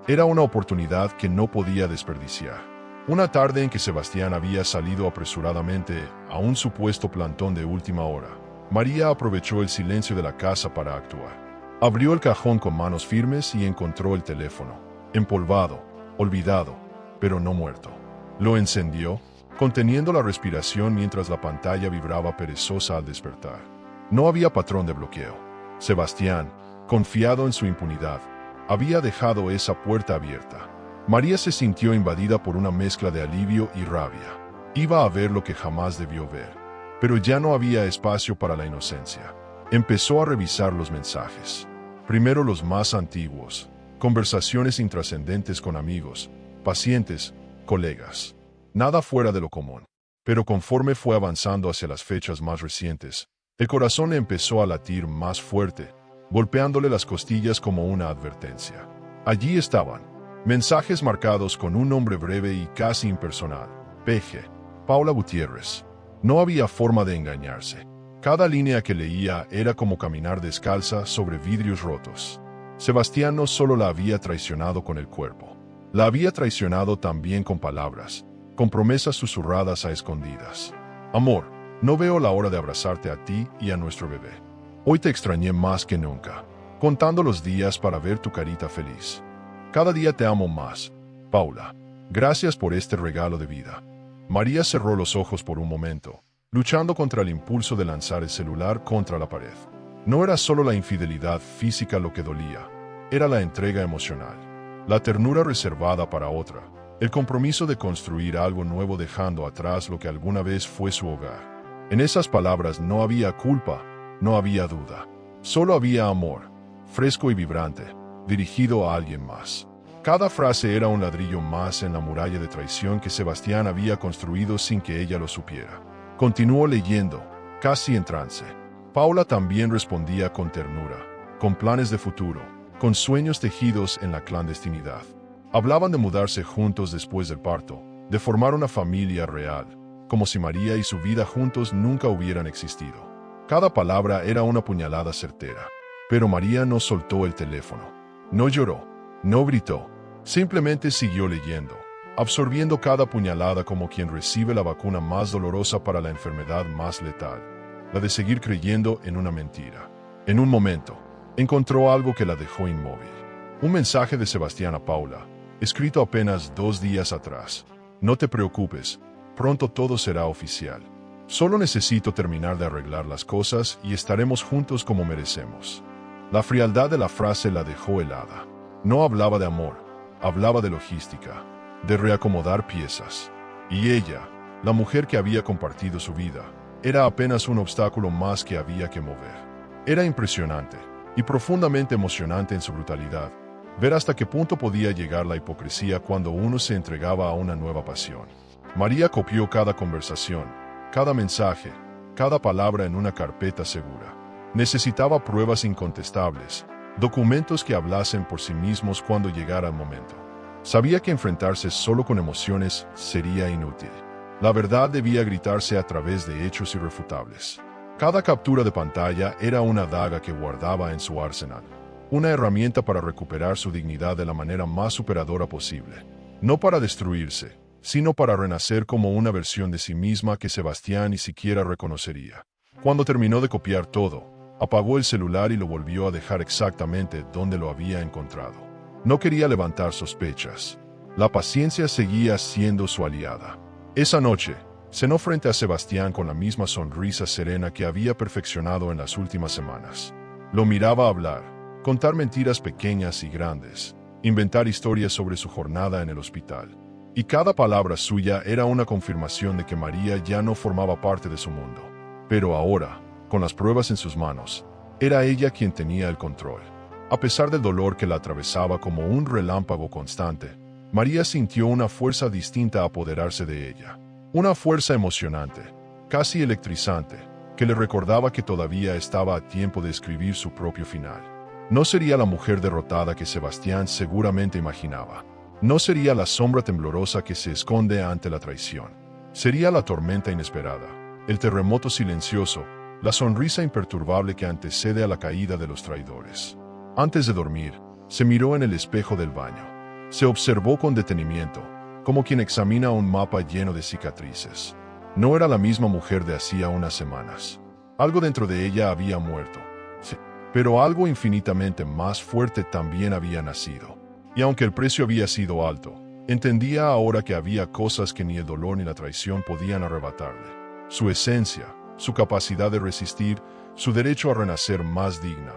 S1: Era una oportunidad que no podía desperdiciar. Una tarde en que Sebastián había salido apresuradamente a un supuesto plantón de última hora, María aprovechó el silencio de la casa para actuar. Abrió el cajón con manos firmes y encontró el teléfono, empolvado, olvidado, pero no muerto. Lo encendió, conteniendo la respiración mientras la pantalla vibraba perezosa al despertar. No había patrón de bloqueo. Sebastián, confiado en su impunidad, había dejado esa puerta abierta. María se sintió invadida por una mezcla de alivio y rabia. Iba a ver lo que jamás debió ver, pero ya no había espacio para la inocencia. Empezó a revisar los mensajes. Primero los más antiguos, conversaciones intrascendentes con amigos, pacientes, colegas. Nada fuera de lo común. Pero conforme fue avanzando hacia las fechas más recientes, el corazón le empezó a latir más fuerte, golpeándole las costillas como una advertencia. Allí estaban, mensajes marcados con un nombre breve y casi impersonal: PG, Paula Gutiérrez. No había forma de engañarse. Cada línea que leía era como caminar descalza sobre vidrios rotos. Sebastián no solo la había traicionado con el cuerpo, la había traicionado también con palabras, con promesas susurradas a escondidas. Amor, no veo la hora de abrazarte a ti y a nuestro bebé. Hoy te extrañé más que nunca, contando los días para ver tu carita feliz. Cada día te amo más, Paula. Gracias por este regalo de vida. María cerró los ojos por un momento, luchando contra el impulso de lanzar el celular contra la pared. No era solo la infidelidad física lo que dolía, era la entrega emocional, la ternura reservada para otra, el compromiso de construir algo nuevo dejando atrás lo que alguna vez fue su hogar. En esas palabras no había culpa, no había duda, solo había amor, fresco y vibrante, dirigido a alguien más. Cada frase era un ladrillo más en la muralla de traición que Sebastián había construido sin que ella lo supiera. Continuó leyendo, casi en trance. Paula también respondía con ternura, con planes de futuro, con sueños tejidos en la clandestinidad. Hablaban de mudarse juntos después del parto, de formar una familia real, como si María y su vida juntos nunca hubieran existido. Cada palabra era una puñalada certera. Pero María no soltó el teléfono. No lloró, no gritó, simplemente siguió leyendo, absorbiendo cada puñalada como quien recibe la vacuna más dolorosa para la enfermedad más letal, la de seguir creyendo en una mentira. En un momento, encontró algo que la dejó inmóvil. Un mensaje de Sebastián a Paula, escrito apenas 2 días atrás. No te preocupes, pronto todo será oficial. Solo necesito terminar de arreglar las cosas y estaremos juntos como merecemos. La frialdad de la frase la dejó helada. No hablaba de amor, hablaba de logística, de reacomodar piezas. Y ella, la mujer que había compartido su vida, era apenas un obstáculo más que había que mover. Era impresionante y profundamente emocionante en su brutalidad, ver hasta qué punto podía llegar la hipocresía cuando uno se entregaba a una nueva pasión. María copió cada conversación, cada mensaje, cada palabra en una carpeta segura. Necesitaba pruebas incontestables, documentos que hablasen por sí mismos cuando llegara el momento. Sabía que enfrentarse solo con emociones sería inútil. La verdad debía gritarse a través de hechos irrefutables. Cada captura de pantalla era una daga que guardaba en su arsenal, una herramienta para recuperar su dignidad de la manera más superadora posible. No para destruirse, sino para renacer como una versión de sí misma que Sebastián ni siquiera reconocería. Cuando terminó de copiar todo, apagó el celular y lo volvió a dejar exactamente donde lo había encontrado. No quería levantar sospechas. La paciencia seguía siendo su aliada. Esa noche, cenó frente a Sebastián con la misma sonrisa serena que había perfeccionado en las últimas semanas. Lo miraba hablar, contar mentiras pequeñas y grandes, inventar historias sobre su jornada en el hospital. Y cada palabra suya era una confirmación de que María ya no formaba parte de su mundo. Pero ahora, con las pruebas en sus manos, era ella quien tenía el control. A pesar del dolor que la atravesaba como un relámpago constante, María sintió una fuerza distinta apoderarse de ella. Una fuerza emocionante, casi electrizante, que le recordaba que todavía estaba a tiempo de escribir su propio final. No sería la mujer derrotada que Sebastián seguramente imaginaba. No sería la sombra temblorosa que se esconde ante la traición. Sería la tormenta inesperada, el terremoto silencioso, la sonrisa imperturbable que antecede a la caída de los traidores. Antes de dormir, se miró en el espejo del baño. Se observó con detenimiento, como quien examina un mapa lleno de cicatrices. No era la misma mujer de hacía unas semanas. Algo dentro de ella había muerto. Sí, pero algo infinitamente más fuerte también había nacido. Y aunque el precio había sido alto, entendía ahora que había cosas que ni el dolor ni la traición podían arrebatarle. Su esencia, su capacidad de resistir, su derecho a renacer más digna,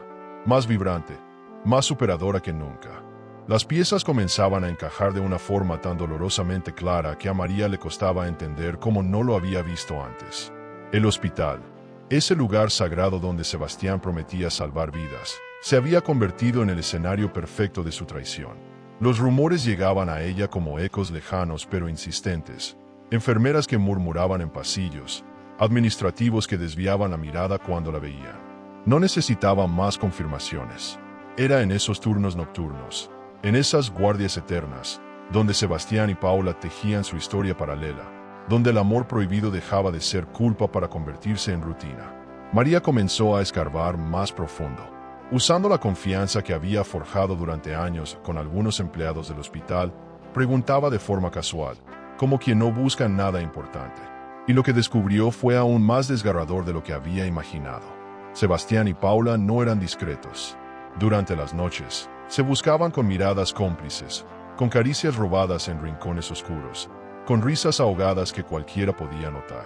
S1: más vibrante, más superadora que nunca. Las piezas comenzaban a encajar de una forma tan dolorosamente clara que a María le costaba entender cómo no lo había visto antes. El hospital, ese lugar sagrado donde Sebastián prometía salvar vidas, se había convertido en el escenario perfecto de su traición. Los rumores llegaban a ella como ecos lejanos pero insistentes, enfermeras que murmuraban en pasillos, administrativos que desviaban la mirada cuando la veían. No necesitaba más confirmaciones. Era en esos turnos nocturnos, en esas guardias eternas, donde Sebastián y Paula tejían su historia paralela, donde el amor prohibido dejaba de ser culpa para convertirse en rutina. María comenzó a escarbar más profundo. Usando la confianza que había forjado durante años con algunos empleados del hospital, preguntaba de forma casual, como quien no busca nada importante. Y lo que descubrió fue aún más desgarrador de lo que había imaginado. Sebastián y Paula no eran discretos. Durante las noches, se buscaban con miradas cómplices, con caricias robadas en rincones oscuros, con risas ahogadas que cualquiera podía notar.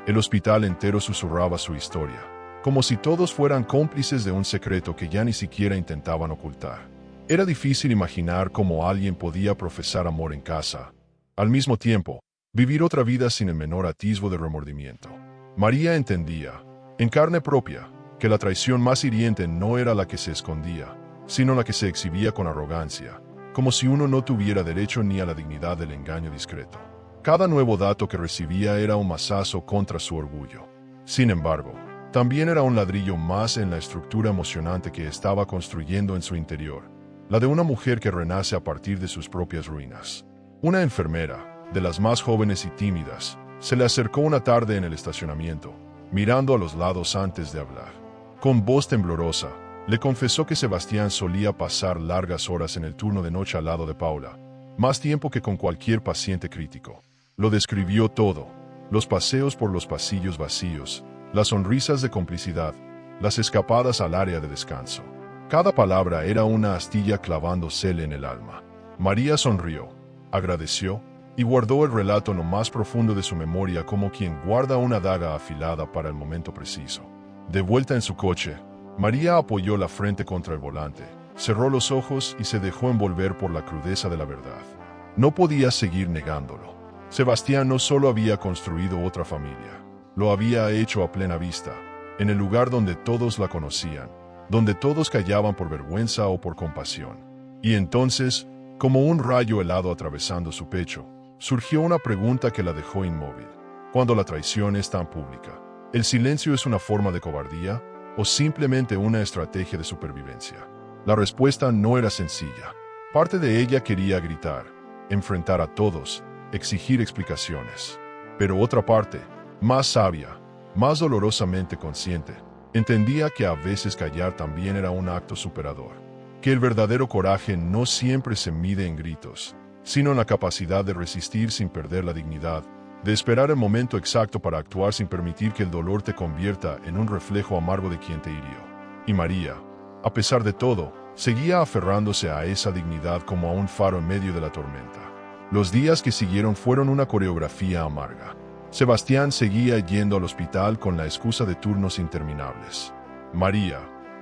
S1: El hospital entero susurraba su historia, como si todos fueran cómplices de un secreto que ya ni siquiera intentaban ocultar. Era difícil imaginar cómo alguien podía profesar amor en casa, al mismo tiempo, vivir otra vida sin el menor atisbo de remordimiento. María entendía, en carne propia, que la traición más hiriente no era la que se escondía, sino la que se exhibía con arrogancia, como si uno no tuviera derecho ni a la dignidad del engaño discreto. Cada nuevo dato que recibía era un mazazo contra su orgullo. Sin embargo, también era un ladrillo más en la estructura emocionante que estaba construyendo en su interior, la de una mujer que renace a partir de sus propias ruinas. Una enfermera, de las más jóvenes y tímidas, se le acercó una tarde en el estacionamiento, mirando a los lados antes de hablar. Con voz temblorosa, le confesó que Sebastián solía pasar largas horas en el turno de noche al lado de Paula, más tiempo que con cualquier paciente crítico. Lo describió todo, los paseos por los pasillos vacíos, las sonrisas de complicidad, las escapadas al área de descanso. Cada palabra era una astilla clavándosele en el alma. María sonrió, agradeció y guardó el relato en lo más profundo de su memoria como quien guarda una daga afilada para el momento preciso. De vuelta en su coche, María apoyó la frente contra el volante, cerró los ojos y se dejó envolver por la crudeza de la verdad. No podía seguir negándolo. Sebastián no solo había construido otra familia, lo había hecho a plena vista, en el lugar donde todos la conocían, donde todos callaban por vergüenza o por compasión. Y entonces, como un rayo helado atravesando su pecho, surgió una pregunta que la dejó inmóvil. Cuando la traición es tan pública, ¿el silencio es una forma de cobardía o simplemente una estrategia de supervivencia? La respuesta no era sencilla. Parte de ella quería gritar, enfrentar a todos, exigir explicaciones. Pero otra parte, más sabia, más dolorosamente consciente, entendía que a veces callar también era un acto superador, que el verdadero coraje no siempre se mide en gritos, sino en la capacidad de resistir sin perder la dignidad, de esperar el momento exacto para actuar sin permitir que el dolor te convierta en un reflejo amargo de quien te hirió. Y María, a pesar de todo, Seguía aferrándose a esa dignidad como a un faro en medio de la tormenta. Los días que siguieron fueron una coreografía amarga. Sebastián seguía yendo al hospital con la excusa de turnos interminables. María,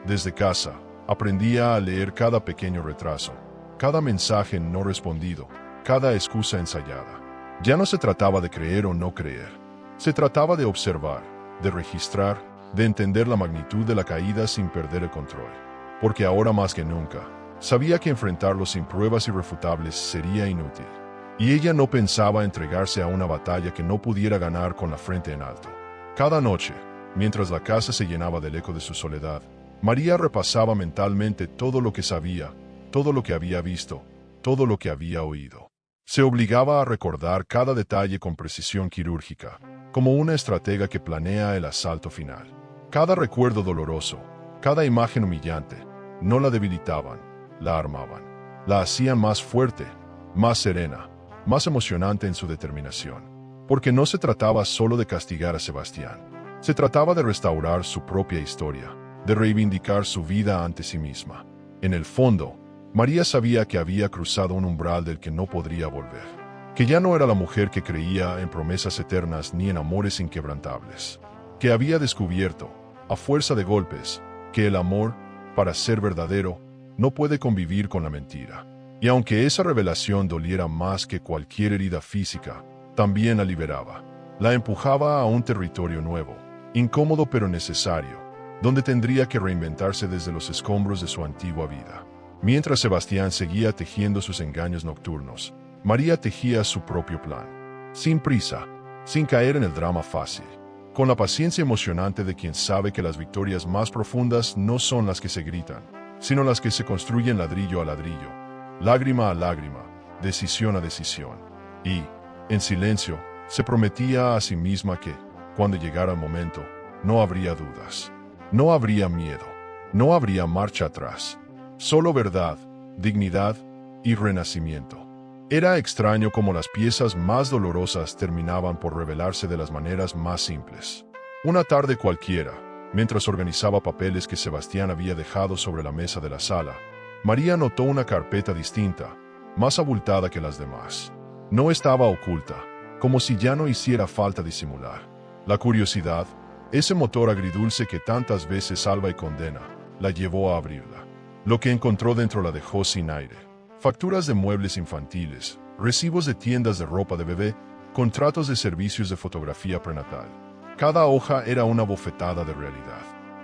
S1: desde casa, aprendía a leer cada pequeño retraso, cada mensaje no respondido, cada excusa ensayada. Ya no se trataba de creer o no creer. Se trataba de observar, de registrar, de entender la magnitud de la caída sin perder el control. Porque ahora más que nunca, sabía que enfrentarlo sin pruebas irrefutables sería inútil. Y ella no pensaba entregarse a una batalla que no pudiera ganar con la frente en alto. Cada noche, mientras la casa se llenaba del eco de su soledad, María repasaba mentalmente todo lo que sabía, todo lo que había visto, todo lo que había oído. Se obligaba a recordar cada detalle con precisión quirúrgica, como una estratega que planea el asalto final. Cada recuerdo doloroso, cada imagen humillante, no la debilitaban, la armaban. La hacían más fuerte, más serena, más emocionante en su determinación. Porque no se trataba solo de castigar a Sebastián. Se trataba de restaurar su propia historia, de reivindicar su vida ante sí misma. En el fondo, María sabía que había cruzado un umbral del que no podría volver. Que ya no era la mujer que creía en promesas eternas ni en amores inquebrantables. Que había descubierto, a fuerza de golpes, que el amor, para ser verdadero, no puede convivir con la mentira. Y aunque esa revelación doliera más que cualquier herida física, también la liberaba. La empujaba a un territorio nuevo, incómodo pero necesario, donde tendría que reinventarse desde los escombros de su antigua vida. Mientras Sebastián seguía tejiendo sus engaños nocturnos, María tejía su propio plan. Sin prisa, sin caer en el drama fácil, con la paciencia emocionante de quien sabe que las victorias más profundas no son las que se gritan, sino las que se construyen ladrillo a ladrillo, lágrima a lágrima, decisión a decisión. Y, en silencio, se prometía a sí misma que, cuando llegara el momento, no habría dudas, no habría miedo, no habría marcha atrás. Solo verdad, dignidad y renacimiento. Era extraño cómo las piezas más dolorosas terminaban por revelarse de las maneras más simples. Una tarde cualquiera, mientras organizaba papeles que Sebastián había dejado sobre la mesa de la sala, María notó una carpeta distinta, más abultada que las demás. No estaba oculta, como si ya no hiciera falta disimular. La curiosidad, ese motor agridulce que tantas veces salva y condena, la llevó a abrirla. Lo que encontró dentro la dejó sin aire. Facturas de muebles infantiles, recibos de tiendas de ropa de bebé, contratos de servicios de fotografía prenatal. Cada hoja era una bofetada de realidad.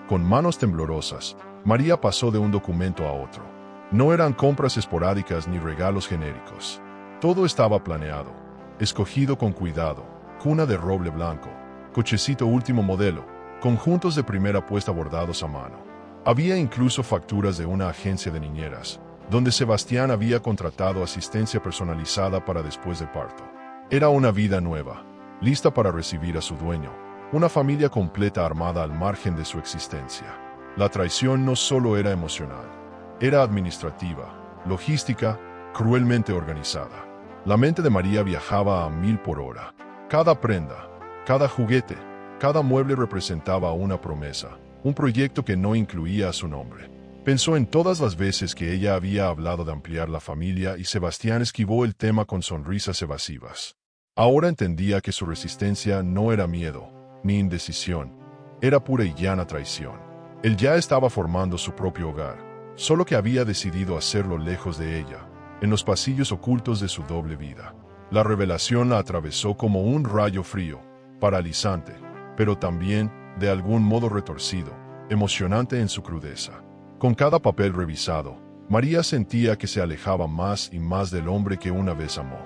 S1: Con manos temblorosas, María pasó de un documento a otro. No eran compras esporádicas ni regalos genéricos. Todo estaba planeado, escogido con cuidado, cuna de roble blanco, cochecito último modelo, conjuntos de primera puesta bordados a mano. Había incluso facturas de una agencia de niñeras, donde Sebastián había contratado asistencia personalizada para después de parto. Era una vida nueva, lista para recibir a su dueño, una familia completa armada al margen de su existencia. La traición no solo era emocional, era administrativa, logística, cruelmente organizada. La mente de María viajaba a 1000 por hora. Cada prenda, cada juguete, cada mueble representaba una promesa, un proyecto que no incluía a su nombre. Pensó en todas las veces que ella había hablado de ampliar la familia y Sebastián esquivó el tema con sonrisas evasivas. Ahora entendía que su resistencia no era miedo, ni indecisión, era pura y llana traición. Él ya estaba formando su propio hogar, solo que había decidido hacerlo lejos de ella, en los pasillos ocultos de su doble vida. La revelación la atravesó como un rayo frío, paralizante, pero también, de algún modo retorcido, emocionante en su crudeza. Con cada papel revisado, María sentía que se alejaba más y más del hombre que una vez amó.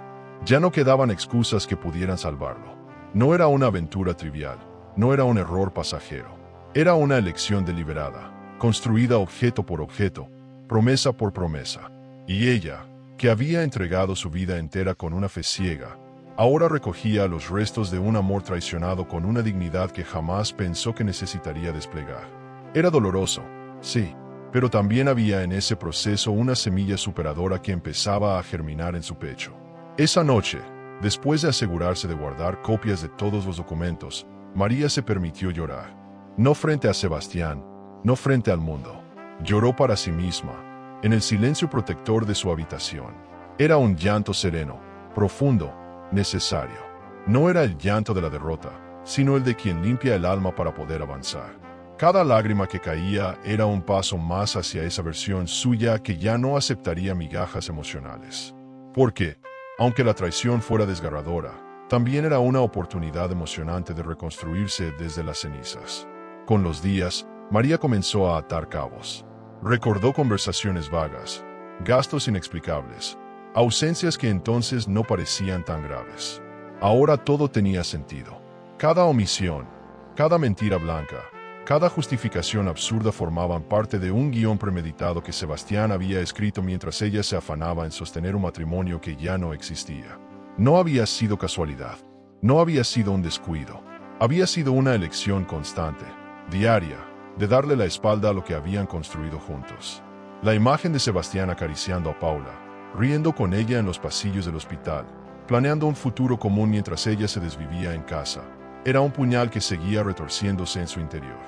S1: Ya no quedaban excusas que pudieran salvarlo. No era una aventura trivial, no era un error pasajero. Era una elección deliberada, construida objeto por objeto, promesa por promesa. Y ella, que había entregado su vida entera con una fe ciega, ahora recogía los restos de un amor traicionado con una dignidad que jamás pensó que necesitaría desplegar. Era doloroso, sí, pero también había en ese proceso una semilla superadora que empezaba a germinar en su pecho. Esa noche, después de asegurarse de guardar copias de todos los documentos, María se permitió llorar. No frente a Sebastián, no frente al mundo. Lloró para sí misma, en el silencio protector de su habitación. Era un llanto sereno, profundo, necesario. No era el llanto de la derrota, sino el de quien limpia el alma para poder avanzar. Cada lágrima que caía era un paso más hacia esa versión suya que ya no aceptaría migajas emocionales. Porque, aunque la traición fuera desgarradora, también era una oportunidad emocionante de reconstruirse desde las cenizas. Con los días, María comenzó a atar cabos. Recordó conversaciones vagas, gastos inexplicables, ausencias que entonces no parecían tan graves. Ahora todo tenía sentido. Cada omisión, cada mentira blanca, cada justificación absurda formaban parte de un guión premeditado que Sebastián había escrito mientras ella se afanaba en sostener un matrimonio que ya no existía. No había sido casualidad, no había sido un descuido, había sido una elección constante, diaria, de darle la espalda a lo que habían construido juntos. La imagen de Sebastián acariciando a Paula, riendo con ella en los pasillos del hospital, planeando un futuro común mientras ella se desvivía en casa, era un puñal que seguía retorciéndose en su interior.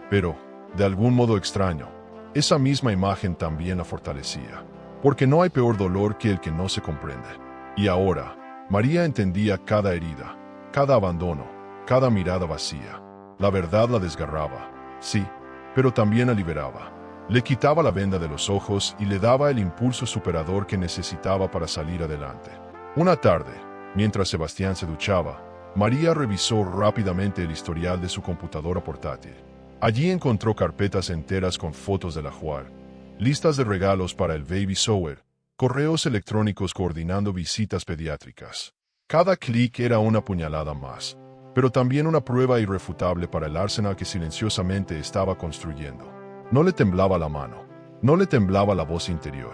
S1: Pero, de algún modo extraño, esa misma imagen también la fortalecía, porque no hay peor dolor que el que no se comprende. Y ahora, María entendía cada herida, cada abandono, cada mirada vacía. La verdad la desgarraba, sí, pero también la liberaba. Le quitaba la venda de los ojos y le daba el impulso superador que necesitaba para salir adelante. Una tarde, mientras Sebastián se duchaba, María revisó rápidamente el historial de su computadora portátil. Allí encontró carpetas enteras con fotos del ajuar, listas de regalos para el baby shower, correos electrónicos coordinando visitas pediátricas. Cada clic era una puñalada más, pero también una prueba irrefutable para el arsenal que silenciosamente estaba construyendo. No le temblaba la mano, no le temblaba la voz interior.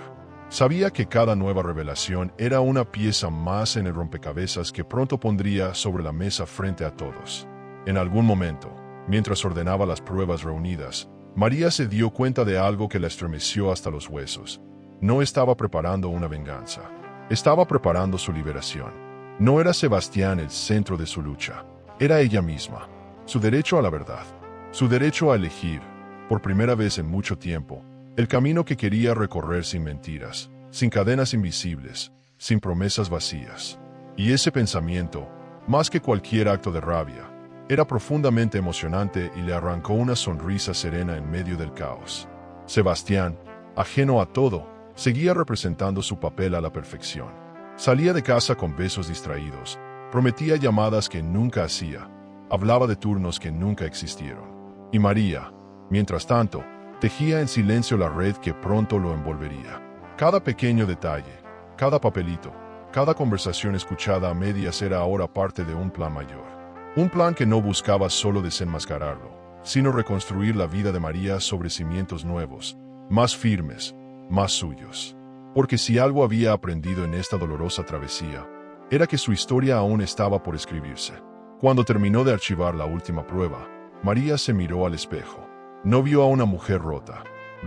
S1: Sabía que cada nueva revelación era una pieza más en el rompecabezas que pronto pondría sobre la mesa frente a todos. En algún momento, mientras ordenaba las pruebas reunidas, María se dio cuenta de algo que la estremeció hasta los huesos. No estaba preparando una venganza, estaba preparando su liberación. No era Sebastián el centro de su lucha, era ella misma, su derecho a la verdad, su derecho a elegir, por primera vez en mucho tiempo, el camino que quería recorrer sin mentiras, sin cadenas invisibles, sin promesas vacías. Y ese pensamiento, más que cualquier acto de rabia, era profundamente emocionante y le arrancó una sonrisa serena en medio del caos. Sebastián, ajeno a todo, seguía representando su papel a la perfección. Salía de casa con besos distraídos, prometía llamadas que nunca hacía, hablaba de turnos que nunca existieron. Y María, mientras tanto, tejía en silencio la red que pronto lo envolvería. Cada pequeño detalle, cada papelito, cada conversación escuchada a medias era ahora parte de un plan mayor. Un plan que no buscaba solo desenmascararlo, sino reconstruir la vida de María sobre cimientos nuevos, más firmes, más suyos. Porque si algo había aprendido en esta dolorosa travesía, era que su historia aún estaba por escribirse. Cuando terminó de archivar la última prueba, María se miró al espejo. No vio a una mujer rota,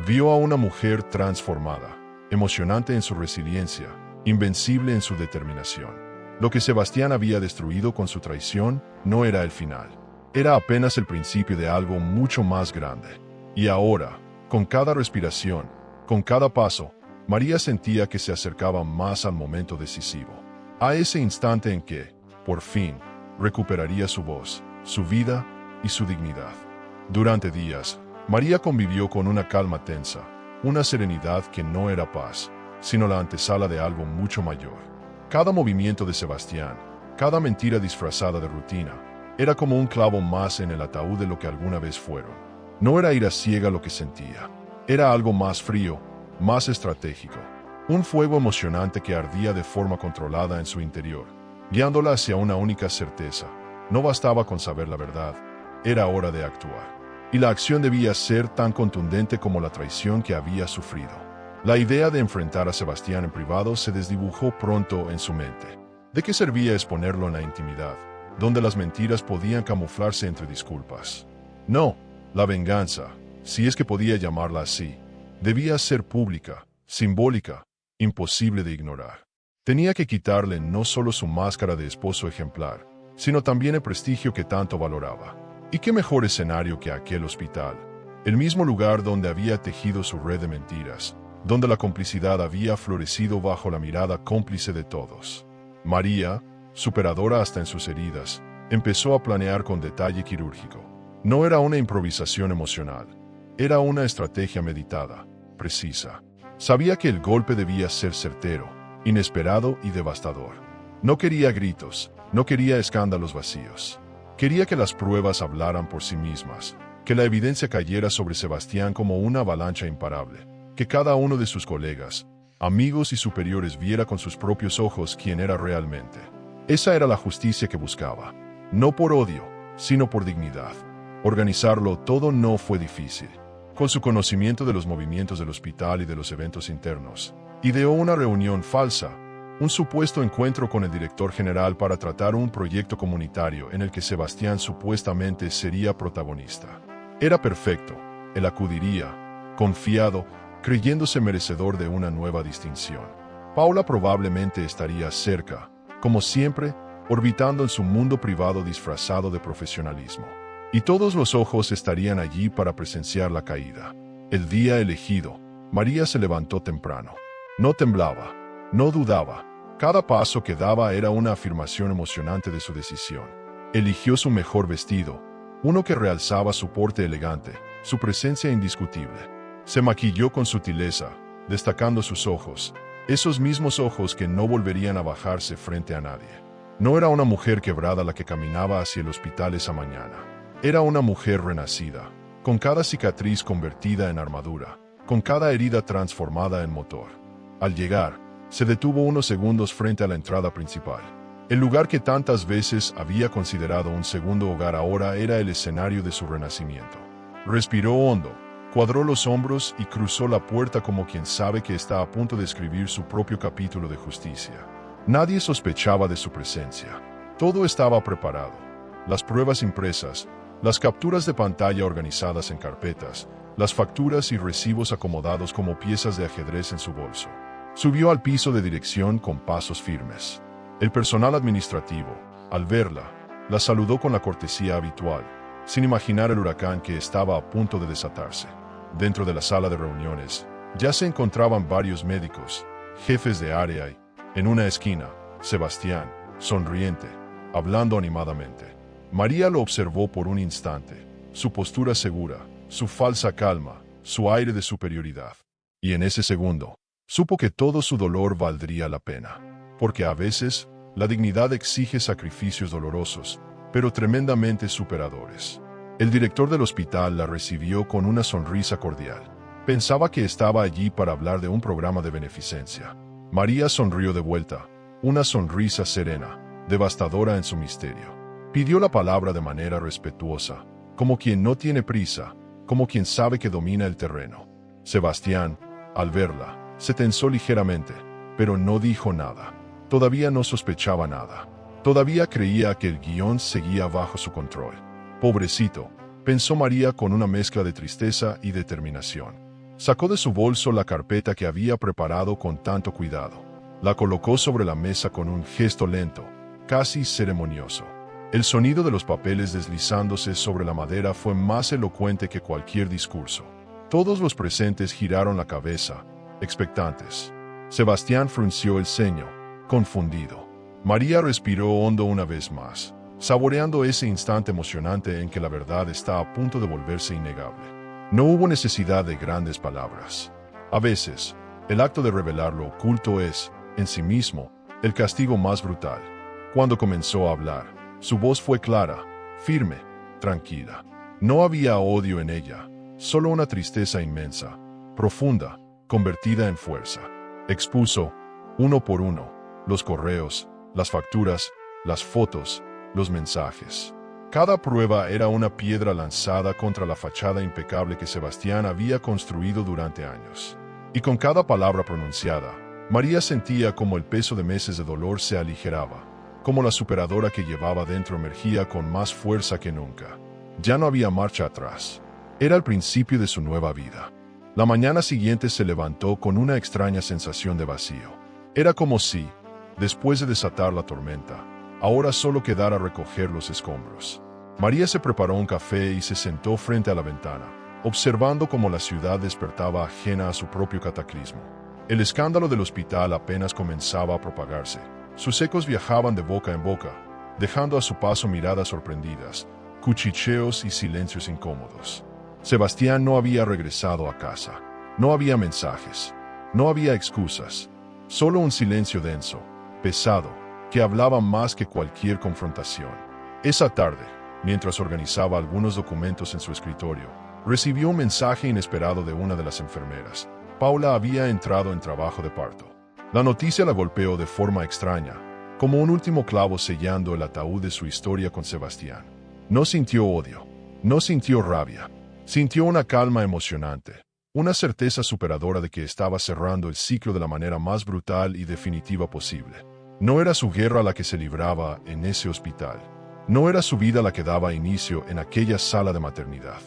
S1: vio a una mujer transformada, emocionante en su resiliencia, invencible en su determinación. Lo que Sebastián había destruido con su traición no era el final, era apenas el principio de algo mucho más grande. Y ahora, con cada respiración, con cada paso, María sentía que se acercaba más al momento decisivo, a ese instante en que, por fin, recuperaría su voz, su vida y su dignidad. Durante días, María convivió con una calma tensa, una serenidad que no era paz, sino la antesala de algo mucho mayor. Cada movimiento de Sebastián, cada mentira disfrazada de rutina, era como un clavo más en el ataúd de lo que alguna vez fueron. No era ira ciega lo que sentía, era algo más frío, más estratégico, un fuego emocionante que ardía de forma controlada en su interior, guiándola hacia una única certeza. No bastaba con saber la verdad, era hora de actuar. Y la acción debía ser tan contundente como la traición que había sufrido. La idea de enfrentar a Sebastián en privado se desdibujó pronto en su mente. ¿De qué servía exponerlo en la intimidad, donde las mentiras podían camuflarse entre disculpas? No, la venganza, si es que podía llamarla así, debía ser pública, simbólica, imposible de ignorar. Tenía que quitarle no solo su máscara de esposo ejemplar, sino también el prestigio que tanto valoraba. ¿Y qué mejor escenario que aquel hospital? El mismo lugar donde había tejido su red de mentiras, donde la complicidad había florecido bajo la mirada cómplice de todos. María, superadora hasta en sus heridas, empezó a planear con detalle quirúrgico. No era una improvisación emocional, era una estrategia meditada, precisa. Sabía que el golpe debía ser certero, inesperado y devastador. No quería gritos, no quería escándalos vacíos. Quería que las pruebas hablaran por sí mismas, que la evidencia cayera sobre Sebastián como una avalancha imparable, que cada uno de sus colegas, amigos y superiores viera con sus propios ojos quién era realmente. Esa era la justicia que buscaba, no por odio, sino por dignidad. Organizarlo todo no fue difícil. Con su conocimiento de los movimientos del hospital y de los eventos internos, ideó una reunión falsa, un supuesto encuentro con el director general para tratar un proyecto comunitario en el que Sebastián supuestamente sería protagonista. Era perfecto, él acudiría, confiado, creyéndose merecedor de una nueva distinción. Paula probablemente estaría cerca, como siempre, orbitando en su mundo privado disfrazado de profesionalismo. Y todos los ojos estarían allí para presenciar la caída. El día elegido, María se levantó temprano. No temblaba, no dudaba. Cada paso que daba era una afirmación emocionante de su decisión. Eligió su mejor vestido, uno que realzaba su porte elegante, su presencia indiscutible. Se maquilló con sutileza, destacando sus ojos, esos mismos ojos que no volverían a bajarse frente a nadie. No era una mujer quebrada la que caminaba hacia el hospital esa mañana. Era una mujer renacida, con cada cicatriz convertida en armadura, con cada herida transformada en motor. Al llegar, se detuvo unos segundos frente a la entrada principal. El lugar que tantas veces había considerado un segundo hogar ahora era el escenario de su renacimiento. Respiró hondo, cuadró los hombros y cruzó la puerta como quien sabe que está a punto de escribir su propio capítulo de justicia. Nadie sospechaba de su presencia. Todo estaba preparado. Las pruebas impresas, las capturas de pantalla organizadas en carpetas, las facturas y recibos acomodados como piezas de ajedrez en su bolso. Subió al piso de dirección con pasos firmes. El personal administrativo, al verla, la saludó con la cortesía habitual, sin imaginar el huracán que estaba a punto de desatarse. Dentro de la sala de reuniones, ya se encontraban varios médicos, jefes de área y, en una esquina, Sebastián, sonriente, hablando animadamente. María lo observó por un instante, su postura segura, su falsa calma, su aire de superioridad. Y en ese segundo, supo que todo su dolor valdría la pena. Porque a veces, la dignidad exige sacrificios dolorosos, pero tremendamente superadores. El director del hospital la recibió con una sonrisa cordial. Pensaba que estaba allí para hablar de un programa de beneficencia. María sonrió de vuelta, una sonrisa serena, devastadora en su misterio. Pidió la palabra de manera respetuosa, como quien no tiene prisa, como quien sabe que domina el terreno. Sebastián, al verla, se tensó ligeramente, pero no dijo nada. Todavía no sospechaba nada. Todavía creía que el guión seguía bajo su control. Pobrecito, pensó María con una mezcla de tristeza y determinación. Sacó de su bolso la carpeta que había preparado con tanto cuidado. La colocó sobre la mesa con un gesto lento, casi ceremonioso. El sonido de los papeles deslizándose sobre la madera fue más elocuente que cualquier discurso. Todos los presentes giraron la cabeza, expectantes. Sebastián frunció el ceño, confundido. María respiró hondo una vez más, saboreando ese instante emocionante en que la verdad está a punto de volverse innegable. No hubo necesidad de grandes palabras. A veces, el acto de revelar lo oculto es, en sí mismo, el castigo más brutal. Cuando comenzó a hablar, su voz fue clara, firme, tranquila. No había odio en ella, solo una tristeza inmensa, profunda, convertida en fuerza. Expuso, uno por uno, los correos, las facturas, las fotos, los mensajes. Cada prueba era una piedra lanzada contra la fachada impecable que Sebastián había construido durante años. Y con cada palabra pronunciada, María sentía como el peso de meses de dolor se aligeraba, como la superadora que llevaba dentro emergía con más fuerza que nunca. Ya no había marcha atrás. Era el principio de su nueva vida. La mañana siguiente se levantó con una extraña sensación de vacío. Era como si, después de desatar la tormenta, ahora solo quedara recoger los escombros. María se preparó un café y se sentó frente a la ventana, observando cómo la ciudad despertaba ajena a su propio cataclismo. El escándalo del hospital apenas comenzaba a propagarse. Sus ecos viajaban de boca en boca, dejando a su paso miradas sorprendidas, cuchicheos y silencios incómodos. Sebastián no había regresado a casa. No había mensajes. No había excusas. Solo un silencio denso, pesado, que hablaba más que cualquier confrontación. Esa tarde, mientras organizaba algunos documentos en su escritorio, recibió un mensaje inesperado de una de las enfermeras. Paula había entrado en trabajo de parto. La noticia la golpeó de forma extraña, como un último clavo sellando el ataúd de su historia con Sebastián. No sintió odio, no sintió rabia, sintió una calma emocionante, una certeza superadora de que estaba cerrando el ciclo de la manera más brutal y definitiva posible. No era su guerra la que se libraba en ese hospital. No era su vida la que daba inicio en aquella sala de maternidad.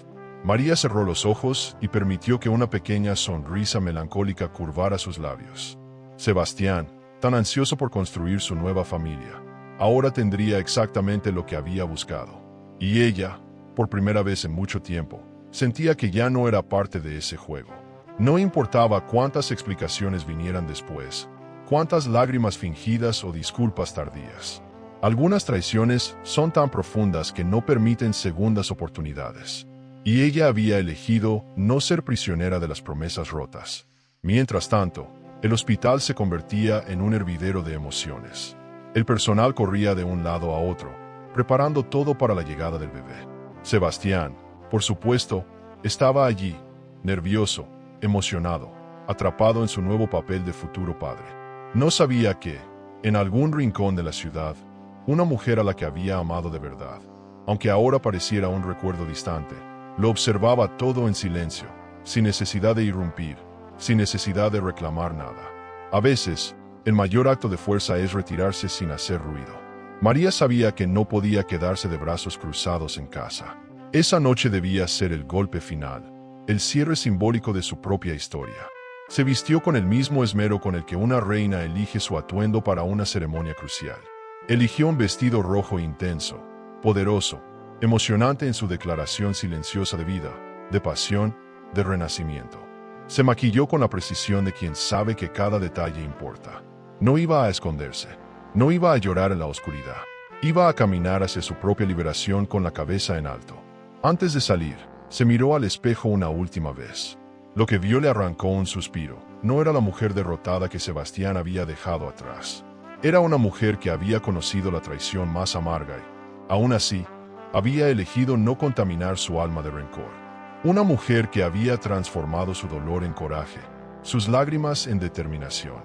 S1: María cerró los ojos y permitió que una pequeña sonrisa melancólica curvara sus labios. Sebastián, tan ansioso por construir su nueva familia, ahora tendría exactamente lo que había buscado. Y ella, por primera vez en mucho tiempo, sentía que ya no era parte de ese juego. No importaba cuántas explicaciones vinieran después, cuántas lágrimas fingidas o disculpas tardías. Algunas traiciones son tan profundas que no permiten segundas oportunidades. Y ella había elegido no ser prisionera de las promesas rotas. Mientras tanto, el hospital se convertía en un hervidero de emociones. El personal corría de un lado a otro, preparando todo para la llegada del bebé. Sebastián, por supuesto, estaba allí, nervioso, emocionado, atrapado en su nuevo papel de futuro padre. No sabía que, en algún rincón de la ciudad, una mujer a la que había amado de verdad, aunque ahora pareciera un recuerdo distante, lo observaba todo en silencio, sin necesidad de irrumpir, sin necesidad de reclamar nada. A veces, el mayor acto de fuerza es retirarse sin hacer ruido. María sabía que no podía quedarse de brazos cruzados en casa. Esa noche debía ser el golpe final, el cierre simbólico de su propia historia. Se vistió con el mismo esmero con el que una reina elige su atuendo para una ceremonia crucial. Eligió un vestido rojo intenso, poderoso, emocionante en su declaración silenciosa de vida, de pasión, de renacimiento. Se maquilló con la precisión de quien sabe que cada detalle importa. No iba a esconderse, no iba a llorar en la oscuridad. Iba a caminar hacia su propia liberación con la cabeza en alto. Antes de salir, se miró al espejo una última vez. Lo que vio le arrancó un suspiro. No era la mujer derrotada que Sebastián había dejado atrás. Era una mujer que había conocido la traición más amarga y, aún así, había elegido no contaminar su alma de rencor. Una mujer que había transformado su dolor en coraje, sus lágrimas en determinación.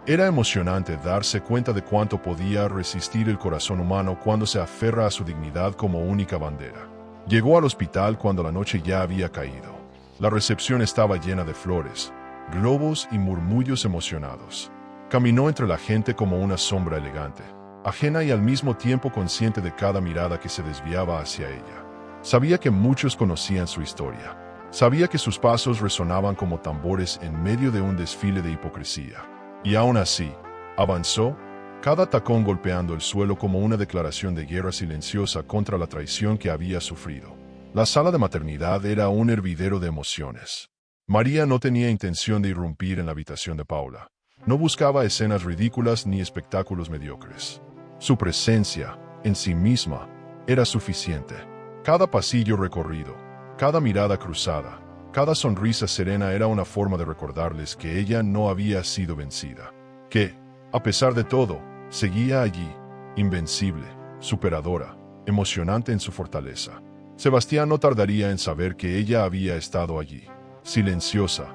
S1: Era emocionante darse cuenta de cuánto podía resistir el corazón humano cuando se aferra a su dignidad como única bandera. Llegó al hospital cuando la noche ya había caído. La recepción estaba llena de flores, globos y murmullos emocionados. Caminó entre la gente como una sombra elegante, ajena y al mismo tiempo consciente de cada mirada que se desviaba hacia ella. Sabía que muchos conocían su historia. Sabía que sus pasos resonaban como tambores en medio de un desfile de hipocresía. Y aún así, avanzó, cada tacón golpeando el suelo como una declaración de guerra silenciosa contra la traición que había sufrido. La sala de maternidad era un hervidero de emociones. María no tenía intención de irrumpir en la habitación de Paula. No buscaba escenas ridículas ni espectáculos mediocres. Su presencia, en sí misma, era suficiente. Cada pasillo recorrido, cada mirada cruzada, cada sonrisa serena era una forma de recordarles que ella no había sido vencida. Que, a pesar de todo, seguía allí, invencible, superadora, emocionante en su fortaleza. Sebastián no tardaría en saber que ella había estado allí, silenciosa,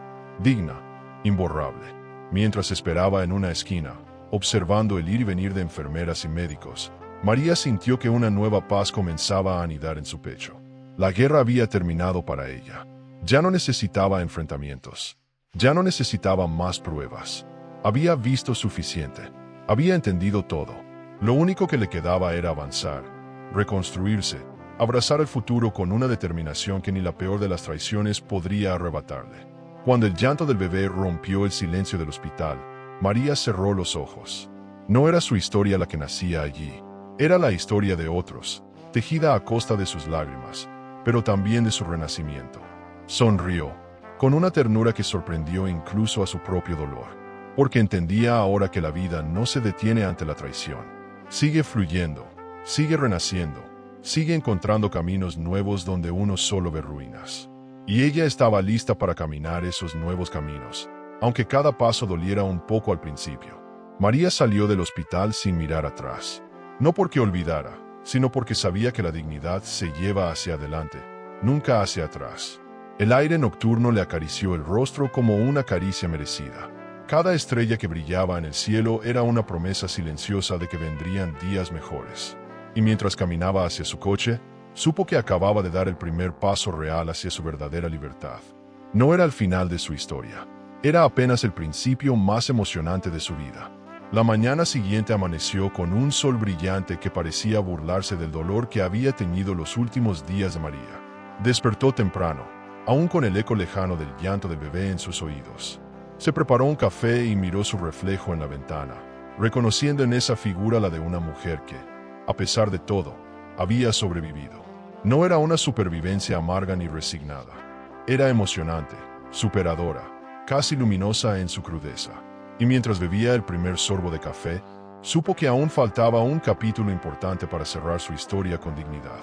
S1: digna, imborrable. Mientras esperaba en una esquina, observando el ir y venir de enfermeras y médicos, María sintió que una nueva paz comenzaba a anidar en su pecho. La guerra había terminado para ella. Ya no necesitaba enfrentamientos. Ya no necesitaba más pruebas. Había visto suficiente. Había entendido todo. Lo único que le quedaba era avanzar, reconstruirse, abrazar el futuro con una determinación que ni la peor de las traiciones podría arrebatarle. Cuando el llanto del bebé rompió el silencio del hospital, María cerró los ojos. No era su historia la que nacía allí. Era la historia de otros, tejida a costa de sus lágrimas, pero también de su renacimiento. Sonrió, con una ternura que sorprendió incluso a su propio dolor, porque entendía ahora que la vida no se detiene ante la traición. Sigue fluyendo, sigue renaciendo, sigue encontrando caminos nuevos donde uno solo ve ruinas. Y ella estaba lista para caminar esos nuevos caminos, aunque cada paso doliera un poco al principio. María salió del hospital sin mirar atrás, no porque olvidara, sino porque sabía que la dignidad se lleva hacia adelante, nunca hacia atrás. El aire nocturno le acarició el rostro como una caricia merecida. Cada estrella que brillaba en el cielo era una promesa silenciosa de que vendrían días mejores. Y mientras caminaba hacia su coche, supo que acababa de dar el primer paso real hacia su verdadera libertad. No era el final de su historia, era apenas el principio más emocionante de su vida. La mañana siguiente amaneció con un sol brillante que parecía burlarse del dolor que había tenido los últimos días de María. Despertó temprano, aún con el eco lejano del llanto del bebé en sus oídos. Se preparó un café y miró su reflejo en la ventana, reconociendo en esa figura la de una mujer que, a pesar de todo, había sobrevivido. No era una supervivencia amarga ni resignada. Era emocionante, superadora, casi luminosa en su crudeza. Y mientras bebía el primer sorbo de café, supo que aún faltaba un capítulo importante para cerrar su historia con dignidad.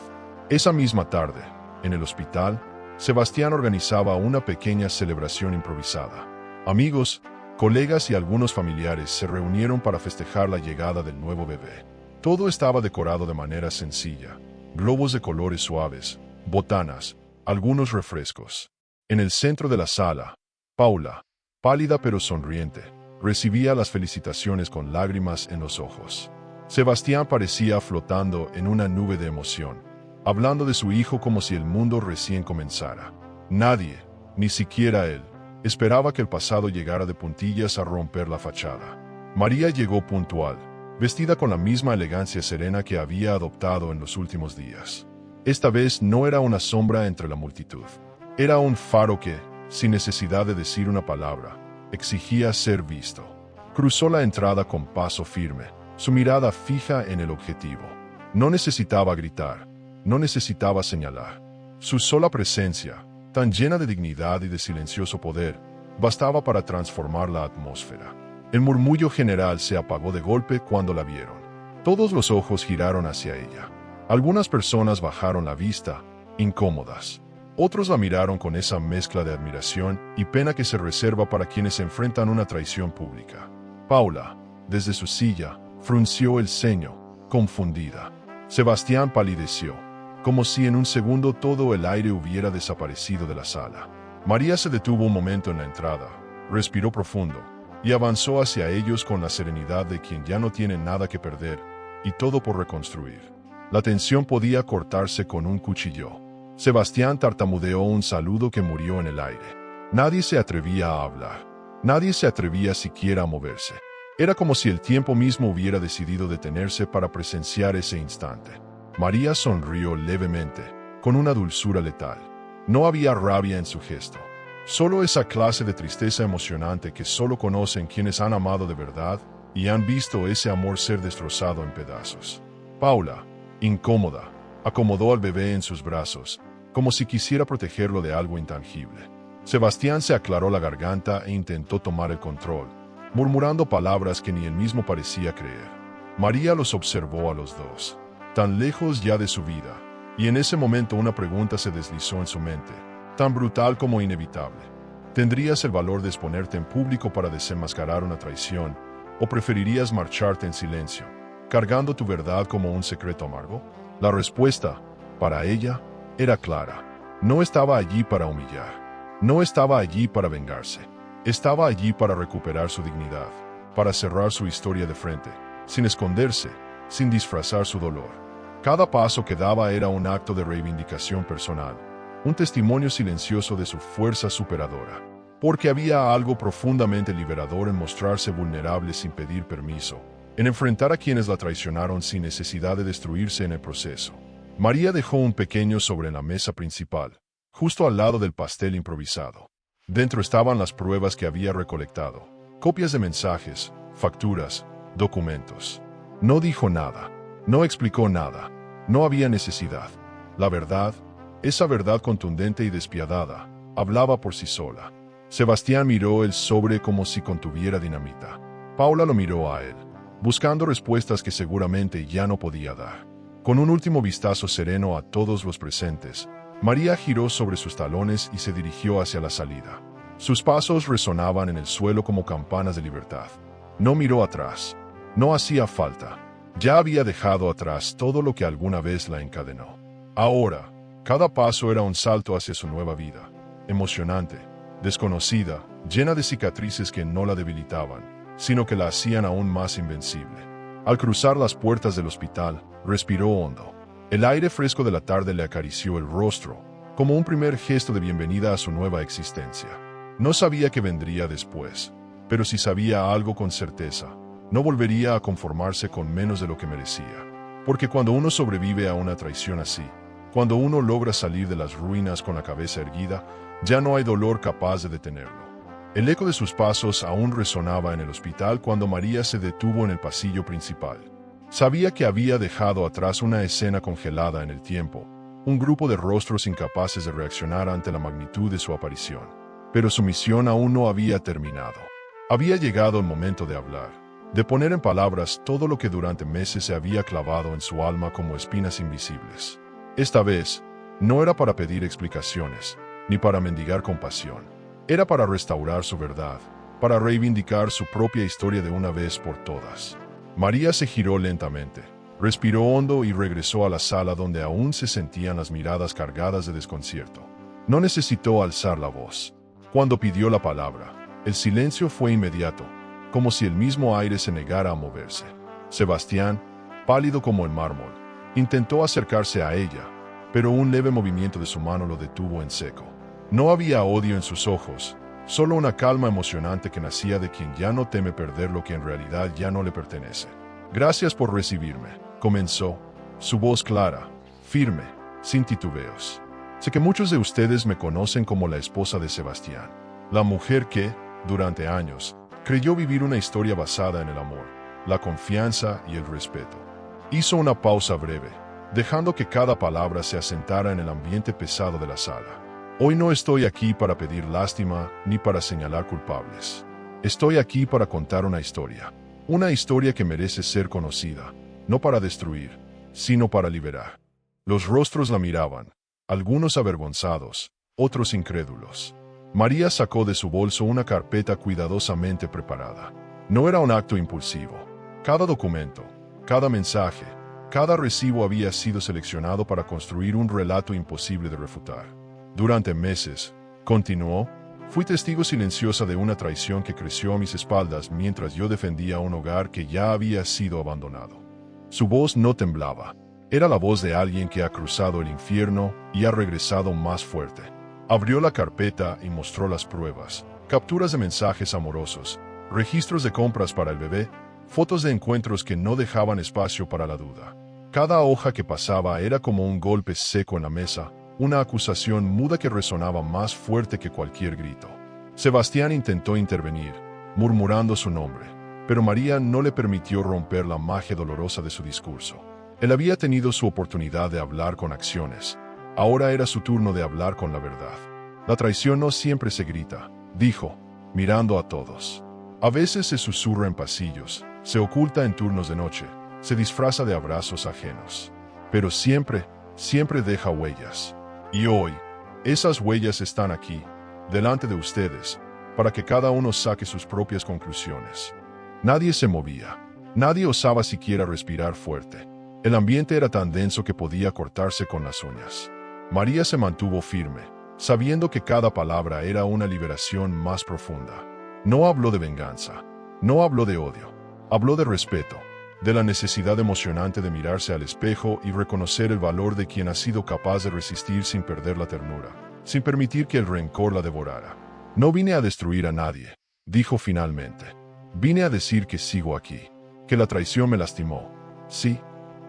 S1: Esa misma tarde, en el hospital, Sebastián organizaba una pequeña celebración improvisada. Amigos, colegas y algunos familiares se reunieron para festejar la llegada del nuevo bebé. Todo estaba decorado de manera sencilla: globos de colores suaves, botanas, algunos refrescos. En el centro de la sala, Paula, pálida pero sonriente, recibía las felicitaciones con lágrimas en los ojos. Sebastián parecía flotando en una nube de emoción, hablando de su hijo como si el mundo recién comenzara. Nadie, ni siquiera él, esperaba que el pasado llegara de puntillas a romper la fachada. María llegó puntual, vestida con la misma elegancia serena que había adoptado en los últimos días. Esta vez no era una sombra entre la multitud. Era un faro que, sin necesidad de decir una palabra, exigía ser visto. Cruzó la entrada con paso firme, su mirada fija en el objetivo. No necesitaba gritar, no necesitaba señalar. Su sola presencia, tan llena de dignidad y de silencioso poder, bastaba para transformar la atmósfera. El murmullo general se apagó de golpe cuando la vieron. Todos los ojos giraron hacia ella. Algunas personas bajaron la vista, incómodas. Otros la miraron con esa mezcla de admiración y pena que se reserva para quienes enfrentan una traición pública. Paula, desde su silla, frunció el ceño, confundida. Sebastián palideció, como si en un segundo todo el aire hubiera desaparecido de la sala. María se detuvo un momento en la entrada, respiró profundo, y avanzó hacia ellos con la serenidad de quien ya no tiene nada que perder, y todo por reconstruir. La tensión podía cortarse con un cuchillo. Sebastián tartamudeó un saludo que murió en el aire. Nadie se atrevía a hablar. Nadie se atrevía siquiera a moverse. Era como si el tiempo mismo hubiera decidido detenerse para presenciar ese instante. María sonrió levemente, con una dulzura letal. No había rabia en su gesto. Solo esa clase de tristeza emocionante que solo conocen quienes han amado de verdad y han visto ese amor ser destrozado en pedazos. Paula, incómoda, acomodó al bebé en sus brazos, como si quisiera protegerlo de algo intangible. Sebastián se aclaró la garganta e intentó tomar el control, murmurando palabras que ni él mismo parecía creer. María los observó a los dos, tan lejos ya de su vida, y en ese momento una pregunta se deslizó en su mente, tan brutal como inevitable. ¿Tendrías el valor de exponerte en público para desenmascarar una traición, o preferirías marcharte en silencio, cargando tu verdad como un secreto amargo? La respuesta, para ella, era clara. No estaba allí para humillar. No estaba allí para vengarse. Estaba allí para recuperar su dignidad, para cerrar su historia de frente, sin esconderse, sin disfrazar su dolor. Cada paso que daba era un acto de reivindicación personal, un testimonio silencioso de su fuerza superadora, porque había algo profundamente liberador en mostrarse vulnerable sin pedir permiso, en enfrentar a quienes la traicionaron sin necesidad de destruirse en el proceso. María dejó un pequeño sobre la mesa principal, justo al lado del pastel improvisado. Dentro estaban las pruebas que había recolectado, copias de mensajes, facturas, documentos. No dijo nada, no explicó nada, no había necesidad. La verdad, esa verdad contundente y despiadada, Hablaba por sí sola. Sebastián miró el sobre como si contuviera dinamita. Paula lo miró a él, buscando respuestas que seguramente ya no podía dar. Con un último vistazo sereno a todos los presentes, María giró sobre sus talones y se dirigió hacia la salida. Sus pasos resonaban en el suelo como campanas de libertad. No miró atrás. No hacía falta. Ya había dejado atrás todo lo que alguna vez la encadenó. Ahora, cada paso era un salto hacia su nueva vida. Emocionante, desconocida, llena de cicatrices que no la debilitaban, sino que la hacían aún más invencible. Al cruzar las puertas del hospital, respiró hondo. El aire fresco de la tarde le acarició el rostro, como un primer gesto de bienvenida a su nueva existencia. No sabía qué vendría después, pero si sabía algo con certeza, no volvería a conformarse con menos de lo que merecía. Porque cuando uno sobrevive a una traición así, cuando uno logra salir de las ruinas con la cabeza erguida, ya no hay dolor capaz de detenerlo. El eco de sus pasos aún resonaba en el hospital cuando María se detuvo en el pasillo principal. Sabía que había dejado atrás una escena congelada en el tiempo, un grupo de rostros incapaces de reaccionar ante la magnitud de su aparición. Pero su misión aún no había terminado. Había llegado el momento de hablar, de poner en palabras todo lo que durante meses se había clavado en su alma como espinas invisibles. Esta vez, no era para pedir explicaciones, ni para mendigar compasión. Era para restaurar su verdad, para reivindicar su propia historia de una vez por todas. María se giró lentamente, respiró hondo y regresó a la sala donde aún se sentían las miradas cargadas de desconcierto. No necesitó alzar la voz. Cuando pidió la palabra, el silencio fue inmediato, como si el mismo aire se negara a moverse. Sebastián, pálido como el mármol, intentó acercarse a ella, pero un leve movimiento de su mano lo detuvo en seco. No había odio en sus ojos, solo una calma emocionante que nacía de quien ya no teme perder lo que en realidad ya no le pertenece. «Gracias por recibirme», comenzó, su voz clara, firme, sin titubeos. «Sé que muchos de ustedes me conocen como la esposa de Sebastián, la mujer que, durante años, creyó vivir una historia basada en el amor, la confianza y el respeto». Hizo una pausa breve, dejando que cada palabra se asentara en el ambiente pesado de la sala. «Hoy no estoy aquí para pedir lástima ni para señalar culpables. Estoy aquí para contar una historia que merece ser conocida, no para destruir, sino para liberar». Los rostros la miraban, algunos avergonzados, otros incrédulos. María sacó de su bolso una carpeta cuidadosamente preparada. No era un acto impulsivo. Cada documento, cada mensaje, cada recibo había sido seleccionado para construir un relato imposible de refutar. «Durante meses», continuó, «fui testigo silenciosa de una traición que creció a mis espaldas mientras yo defendía un hogar que ya había sido abandonado». Su voz no temblaba. Era la voz de alguien que ha cruzado el infierno y ha regresado más fuerte. Abrió la carpeta y mostró las pruebas, capturas de mensajes amorosos, registros de compras para el bebé, fotos de encuentros que no dejaban espacio para la duda. Cada hoja que pasaba era como un golpe seco en la mesa, una acusación muda que resonaba más fuerte que cualquier grito. Sebastián intentó intervenir, murmurando su nombre, pero María no le permitió romper la magia dolorosa de su discurso. Él había tenido su oportunidad de hablar con acciones. Ahora era su turno de hablar con la verdad. «La traición no siempre se grita», dijo, mirando a todos. «A veces se susurra en pasillos, se oculta en turnos de noche, se disfraza de abrazos ajenos. Pero siempre, siempre deja huellas. Y hoy, esas huellas están aquí, delante de ustedes, para que cada uno saque sus propias conclusiones». Nadie se movía. Nadie osaba siquiera respirar fuerte. El ambiente era tan denso que podía cortarse con las uñas. María se mantuvo firme, sabiendo que cada palabra era una liberación más profunda. No habló de venganza, no habló de odio, habló de respeto, de la necesidad emocionante de mirarse al espejo y reconocer el valor de quien ha sido capaz de resistir sin perder la ternura, sin permitir que el rencor la devorara. «No vine a destruir a nadie», dijo finalmente. «Vine a decir que sigo aquí, que la traición me lastimó, sí,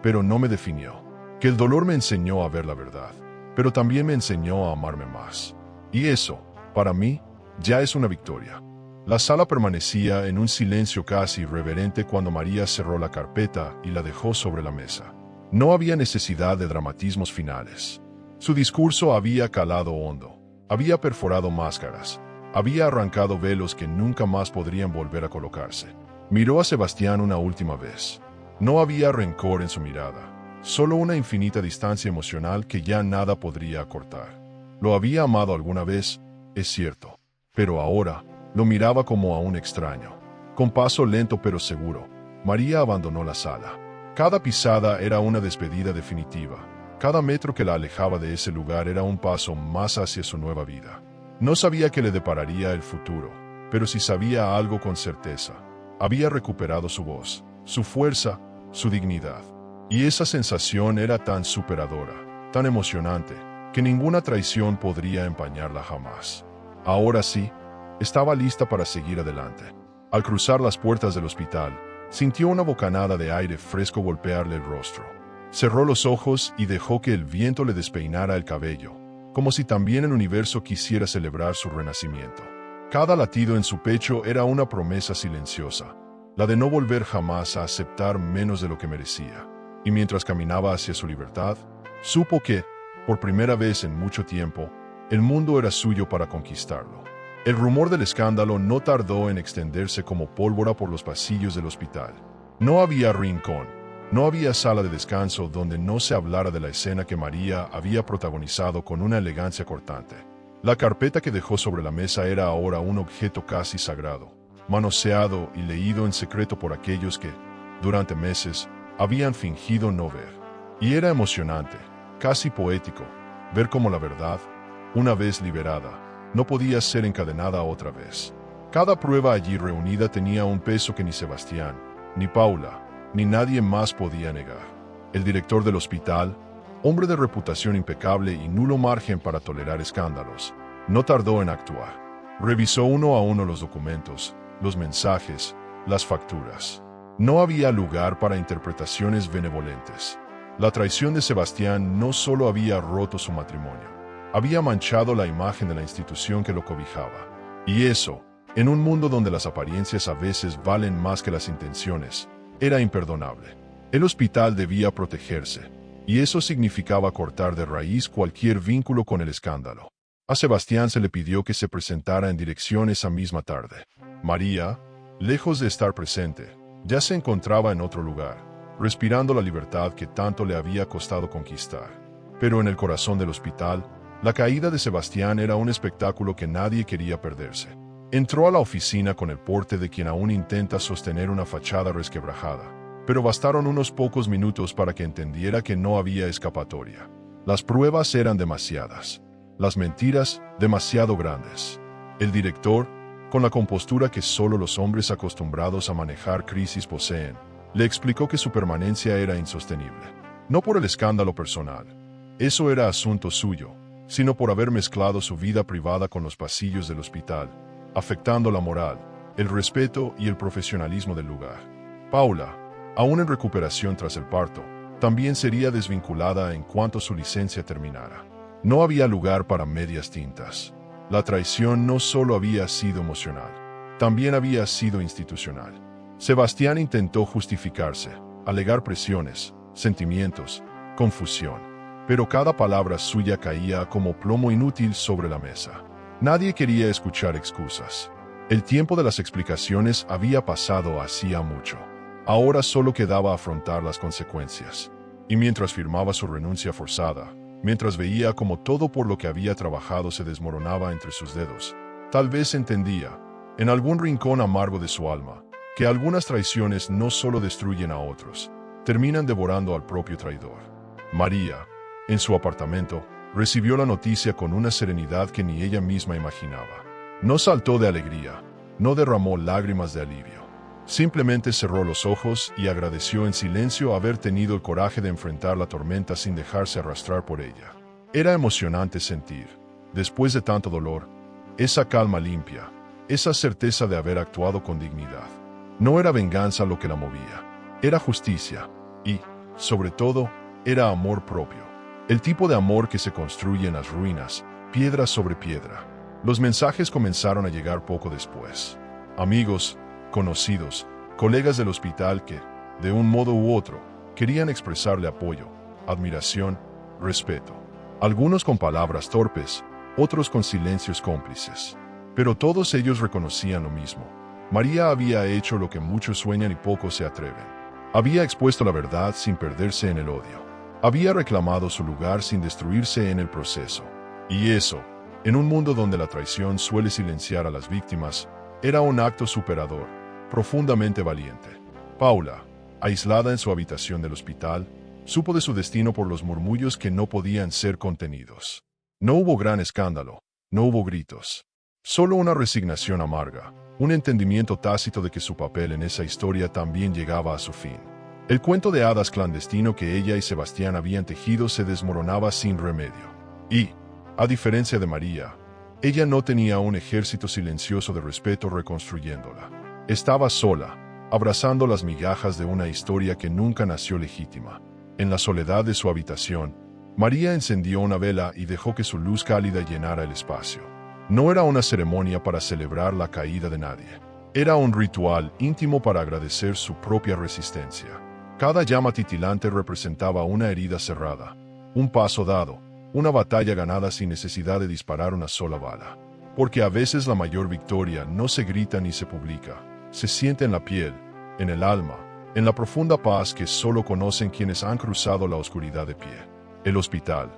S1: pero no me definió, que el dolor me enseñó a ver la verdad, pero también me enseñó a amarme más. Y eso, para mí, ya es una victoria». La sala permanecía en un silencio casi irreverente cuando María cerró la carpeta y la dejó sobre la mesa. No había necesidad de dramatismos finales. Su discurso había calado hondo. Había perforado máscaras. Había arrancado velos que nunca más podrían volver a colocarse. Miró a Sebastián una última vez. No había rencor en su mirada, solo una infinita distancia emocional que ya nada podría acortar. Lo había amado alguna vez, es cierto, pero ahora lo miraba como a un extraño. Con paso lento pero seguro, María abandonó la sala. Cada pisada era una despedida definitiva. Cada metro que la alejaba de ese lugar era un paso más hacia su nueva vida. No sabía qué le depararía el futuro, pero sí sabía algo con certeza. Había recuperado su voz, su fuerza, su dignidad. Y esa sensación era tan superadora, tan emocionante, que ninguna traición podría empañarla jamás. Ahora sí, estaba lista para seguir adelante. Al cruzar las puertas del hospital, sintió una bocanada de aire fresco golpearle el rostro. Cerró los ojos y dejó que el viento le despeinara el cabello, como si también el universo quisiera celebrar su renacimiento. Cada latido en su pecho era una promesa silenciosa, la de no volver jamás a aceptar menos de lo que merecía. Y mientras caminaba hacia su libertad, supo que, por primera vez en mucho tiempo, el mundo era suyo para conquistarlo. El rumor del escándalo no tardó en extenderse como pólvora por los pasillos del hospital. No había rincón. No había sala de descanso donde no se hablara de la escena que María había protagonizado con una elegancia cortante. La carpeta que dejó sobre la mesa era ahora un objeto casi sagrado, manoseado y leído en secreto por aquellos que, durante meses, habían fingido no ver. Y era emocionante, casi poético, ver cómo la verdad, una vez liberada, no podía ser encadenada otra vez. Cada prueba allí reunida tenía un peso que ni Sebastián, ni Paula, ni nadie más podía negar. El director del hospital, hombre de reputación impecable y nulo margen para tolerar escándalos, no tardó en actuar. Revisó uno a uno los documentos, los mensajes, las facturas. No había lugar para interpretaciones benevolentes. La traición de Sebastián no solo había roto su matrimonio, había manchado la imagen de la institución que lo cobijaba. Y eso, en un mundo donde las apariencias a veces valen más que las intenciones, era imperdonable. El hospital debía protegerse, y eso significaba cortar de raíz cualquier vínculo con el escándalo. A Sebastián se le pidió que se presentara en dirección esa misma tarde. María, lejos de estar presente, ya se encontraba en otro lugar, respirando la libertad que tanto le había costado conquistar. Pero en el corazón del hospital, la caída de Sebastián era un espectáculo que nadie quería perderse. Entró a la oficina con el porte de quien aún intenta sostener una fachada resquebrajada, pero bastaron unos pocos minutos para que entendiera que no había escapatoria. Las pruebas eran demasiadas, las mentiras demasiado grandes. El director, con la compostura que solo los hombres acostumbrados a manejar crisis poseen, le explicó que su permanencia era insostenible. No por el escándalo personal, eso era asunto suyo, sino por haber mezclado su vida privada con los pasillos del hospital, afectando la moral, el respeto y el profesionalismo del lugar. Paula, aún en recuperación tras el parto, también sería desvinculada en cuanto su licencia terminara. No había lugar para medias tintas. La traición no solo había sido emocional, también había sido institucional. Sebastián intentó justificarse, alegar presiones, sentimientos, confusión, pero cada palabra suya caía como plomo inútil sobre la mesa. Nadie quería escuchar excusas. El tiempo de las explicaciones había pasado hacía mucho. Ahora solo quedaba afrontar las consecuencias. Y mientras firmaba su renuncia forzada, mientras veía como todo por lo que había trabajado se desmoronaba entre sus dedos, tal vez entendía, en algún rincón amargo de su alma, que algunas traiciones no solo destruyen a otros, terminan devorando al propio traidor. María, en su apartamento, recibió la noticia con una serenidad que ni ella misma imaginaba. No saltó de alegría, no derramó lágrimas de alivio. Simplemente cerró los ojos y agradeció en silencio haber tenido el coraje de enfrentar la tormenta sin dejarse arrastrar por ella. Era emocionante sentir, después de tanto dolor, esa calma limpia, esa certeza de haber actuado con dignidad. No era venganza lo que la movía, era justicia y, sobre todo, era amor propio. El tipo de amor que se construye en las ruinas, piedra sobre piedra. Los mensajes comenzaron a llegar poco después. Amigos, conocidos, colegas del hospital que, de un modo u otro, querían expresarle apoyo, admiración, respeto. Algunos con palabras torpes, otros con silencios cómplices. Pero todos ellos reconocían lo mismo. María había hecho lo que muchos sueñan y pocos se atreven. Había expuesto la verdad sin perderse en el odio. Había reclamado su lugar sin destruirse en el proceso. Y eso, en un mundo donde la traición suele silenciar a las víctimas, era un acto superador, profundamente valiente. Paula, aislada en su habitación del hospital, supo de su destino por los murmullos que no podían ser contenidos. No hubo gran escándalo, no hubo gritos. Solo una resignación amarga, un entendimiento tácito de que su papel en esa historia también llegaba a su fin. El cuento de hadas clandestino que ella y Sebastián habían tejido se desmoronaba sin remedio. Y, a diferencia de María, ella no tenía un ejército silencioso de respeto reconstruyéndola. Estaba sola, abrazando las migajas de una historia que nunca nació legítima. En la soledad de su habitación, María encendió una vela y dejó que su luz cálida llenara el espacio. No era una ceremonia para celebrar la caída de nadie. Era un ritual íntimo para agradecer su propia resistencia. Cada llama titilante representaba una herida cerrada, un paso dado, una batalla ganada sin necesidad de disparar una sola bala. Porque a veces la mayor victoria no se grita ni se publica, se siente en la piel, en el alma, en la profunda paz que solo conocen quienes han cruzado la oscuridad de pie. El hospital,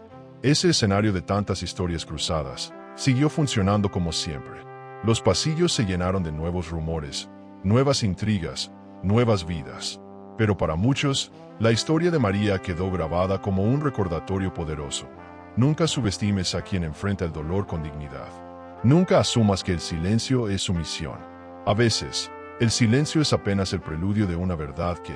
S1: ese escenario de tantas historias cruzadas, siguió funcionando como siempre. Los pasillos se llenaron de nuevos rumores, nuevas intrigas, nuevas vidas. Pero para muchos, la historia de María quedó grabada como un recordatorio poderoso. Nunca subestimes a quien enfrenta el dolor con dignidad. Nunca asumas que el silencio es sumisión. A veces, el silencio es apenas el preludio de una verdad que,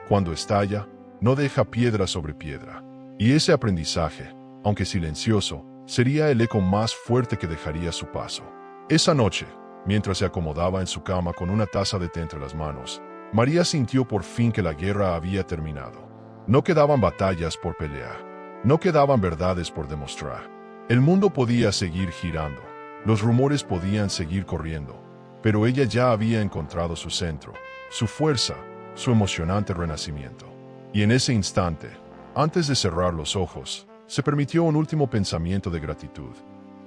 S1: cuando estalla, no deja piedra sobre piedra. Y ese aprendizaje, aunque silencioso, sería el eco más fuerte que dejaría su paso. Esa noche, mientras se acomodaba en su cama con una taza de té entre las manos, María sintió por fin que la guerra había terminado. No quedaban batallas por pelear. No quedaban verdades por demostrar. El mundo podía seguir girando. Los rumores podían seguir corriendo. Pero ella ya había encontrado su centro, su fuerza, su emocionante renacimiento. Y en ese instante, antes de cerrar los ojos, se permitió un último pensamiento de gratitud.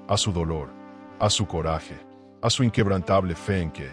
S1: A su dolor, a su coraje, a su inquebrantable fe en que,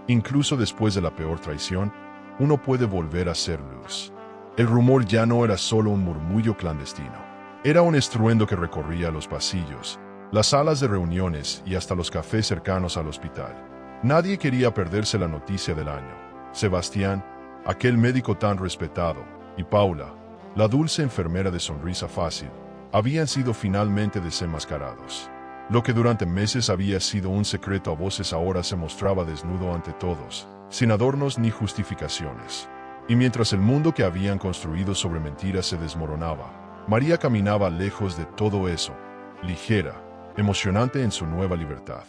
S1: incluso después de la peor traición, uno puede volver a ser luz. El rumor ya no era solo un murmullo clandestino. Era un estruendo que recorría los pasillos, las salas de reuniones y hasta los cafés cercanos al hospital. Nadie quería perderse la noticia del año. Sebastián, aquel médico tan respetado, y Paula, la dulce enfermera de sonrisa fácil, habían sido finalmente desenmascarados. Lo que durante meses había sido un secreto a voces ahora se mostraba desnudo ante todos, sin adornos ni justificaciones. Y mientras el mundo que habían construido sobre mentiras se desmoronaba, María caminaba lejos de todo eso, ligera, emocionante en su nueva libertad.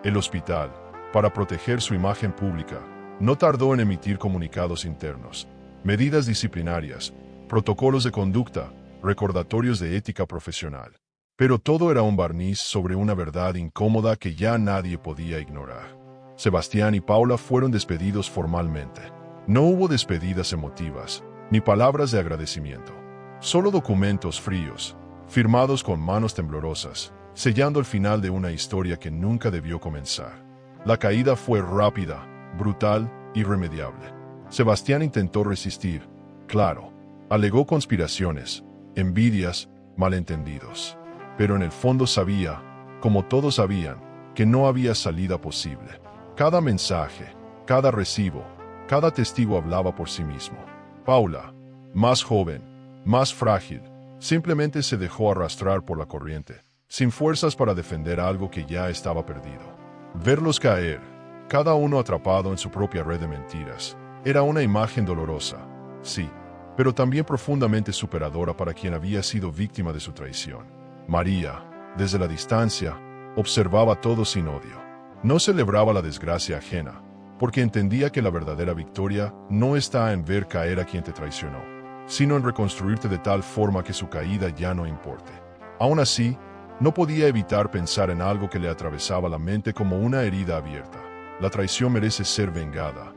S1: El hospital, para proteger su imagen pública, no tardó en emitir comunicados internos, medidas disciplinarias, protocolos de conducta, recordatorios de ética profesional. Pero todo era un barniz sobre una verdad incómoda que ya nadie podía ignorar. Sebastián y Paula fueron despedidos formalmente. No hubo despedidas emotivas, ni palabras de agradecimiento. Solo documentos fríos, firmados con manos temblorosas, sellando el final de una historia que nunca debió comenzar. La caída fue rápida, brutal, irremediable. Sebastián intentó resistir, claro. Alegó conspiraciones, envidias, malentendidos. Pero en el fondo sabía, como todos sabían, que no había salida posible. Cada mensaje, cada recibo, cada testigo hablaba por sí mismo. Paula, más joven, más frágil, simplemente se dejó arrastrar por la corriente, sin fuerzas para defender algo que ya estaba perdido. Verlos caer, cada uno atrapado en su propia red de mentiras, era una imagen dolorosa, sí, pero también profundamente superadora para quien había sido víctima de su traición. María, desde la distancia, observaba todo sin odio. No celebraba la desgracia ajena, porque entendía que la verdadera victoria no está en ver caer a quien te traicionó, sino en reconstruirte de tal forma que su caída ya no importe. Aún así, no podía evitar pensar en algo que le atravesaba la mente como una herida abierta. La traición merece ser vengada.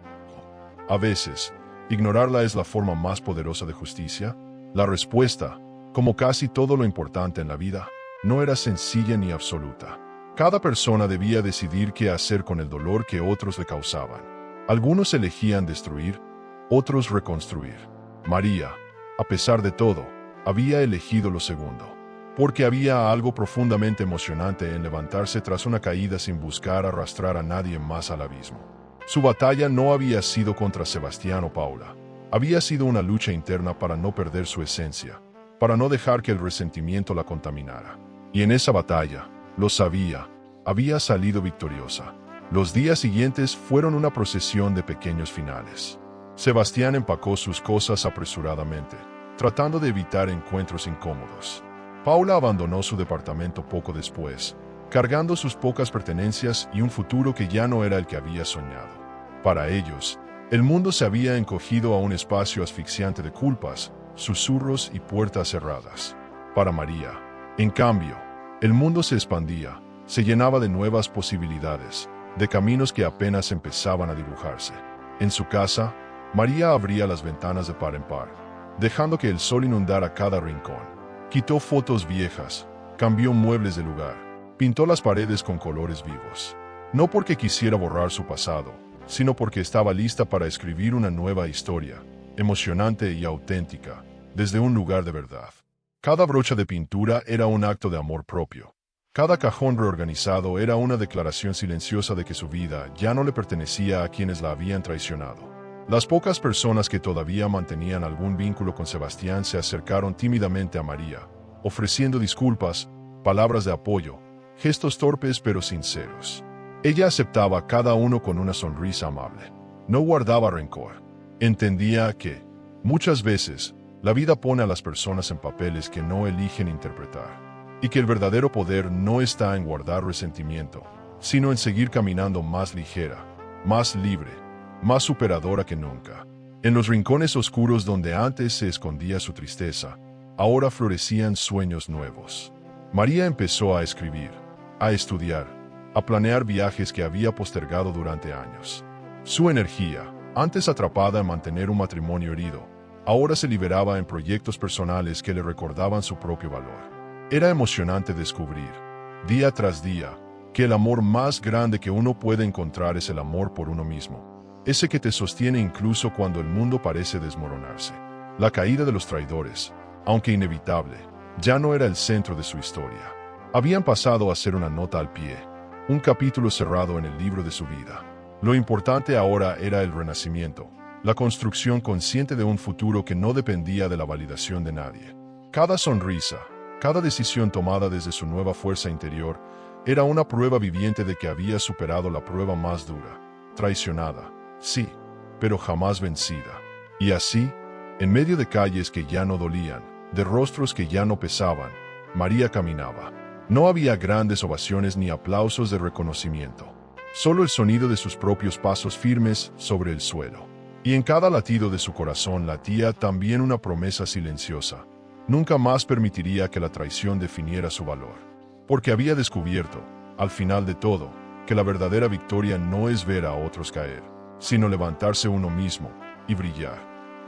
S1: A veces, ¿ignorarla es la forma más poderosa de justicia? La respuesta, como casi todo lo importante en la vida, no era sencilla ni absoluta. Cada persona debía decidir qué hacer con el dolor que otros le causaban. Algunos elegían destruir, otros reconstruir. María, a pesar de todo, había elegido lo segundo, porque había algo profundamente emocionante en levantarse tras una caída sin buscar arrastrar a nadie más al abismo. Su batalla no había sido contra Sebastián o Paula. Había sido una lucha interna para no perder su esencia, para no dejar que el resentimiento la contaminara. Y en esa batalla, lo sabía, había salido victoriosa. Los días siguientes fueron una procesión de pequeños finales. Sebastián empacó sus cosas apresuradamente, tratando de evitar encuentros incómodos. Paula abandonó su departamento poco después, cargando sus pocas pertenencias y un futuro que ya no era el que había soñado. Para ellos, el mundo se había encogido a un espacio asfixiante de culpas, susurros y puertas cerradas. Para María, en cambio, el mundo se expandía, se llenaba de nuevas posibilidades, de caminos que apenas empezaban a dibujarse. En su casa, María abría las ventanas de par en par, dejando que el sol inundara cada rincón. Quitó fotos viejas, cambió muebles de lugar, pintó las paredes con colores vivos. No porque quisiera borrar su pasado, sino porque estaba lista para escribir una nueva historia, emocionante y auténtica, desde un lugar de verdad. Cada brocha de pintura era un acto de amor propio. Cada cajón reorganizado era una declaración silenciosa de que su vida ya no le pertenecía a quienes la habían traicionado. Las pocas personas que todavía mantenían algún vínculo con Sebastián se acercaron tímidamente a María, ofreciendo disculpas, palabras de apoyo, gestos torpes pero sinceros. Ella aceptaba cada uno con una sonrisa amable. No guardaba rencor. Entendía que, muchas veces, la vida pone a las personas en papeles que no eligen interpretar, y que el verdadero poder no está en guardar resentimiento, sino en seguir caminando más ligera, más libre, más superadora que nunca. En los rincones oscuros donde antes se escondía su tristeza, ahora florecían sueños nuevos. María empezó a escribir, a estudiar, a planear viajes que había postergado durante años. Su energía, antes atrapada en mantener un matrimonio herido, ahora se liberaba en proyectos personales que le recordaban su propio valor. Era emocionante descubrir, día tras día, que el amor más grande que uno puede encontrar es el amor por uno mismo. Ese que te sostiene incluso cuando el mundo parece desmoronarse. La caída de los traidores, aunque inevitable, ya no era el centro de su historia. Habían pasado a ser una nota al pie, un capítulo cerrado en el libro de su vida. Lo importante ahora era el renacimiento, la construcción consciente de un futuro que no dependía de la validación de nadie. Cada sonrisa, cada decisión tomada desde su nueva fuerza interior, era una prueba viviente de que había superado la prueba más dura, traicionada. Sí, pero jamás vencida. Y así, en medio de calles que ya no dolían, de rostros que ya no pesaban, María caminaba. No había grandes ovaciones ni aplausos de reconocimiento, solo el sonido de sus propios pasos firmes sobre el suelo. Y en cada latido de su corazón latía también una promesa silenciosa. Nunca más permitiría que la traición definiera su valor. Porque había descubierto, al final de todo, que la verdadera victoria no es ver a otros caer, sino levantarse uno mismo y brillar.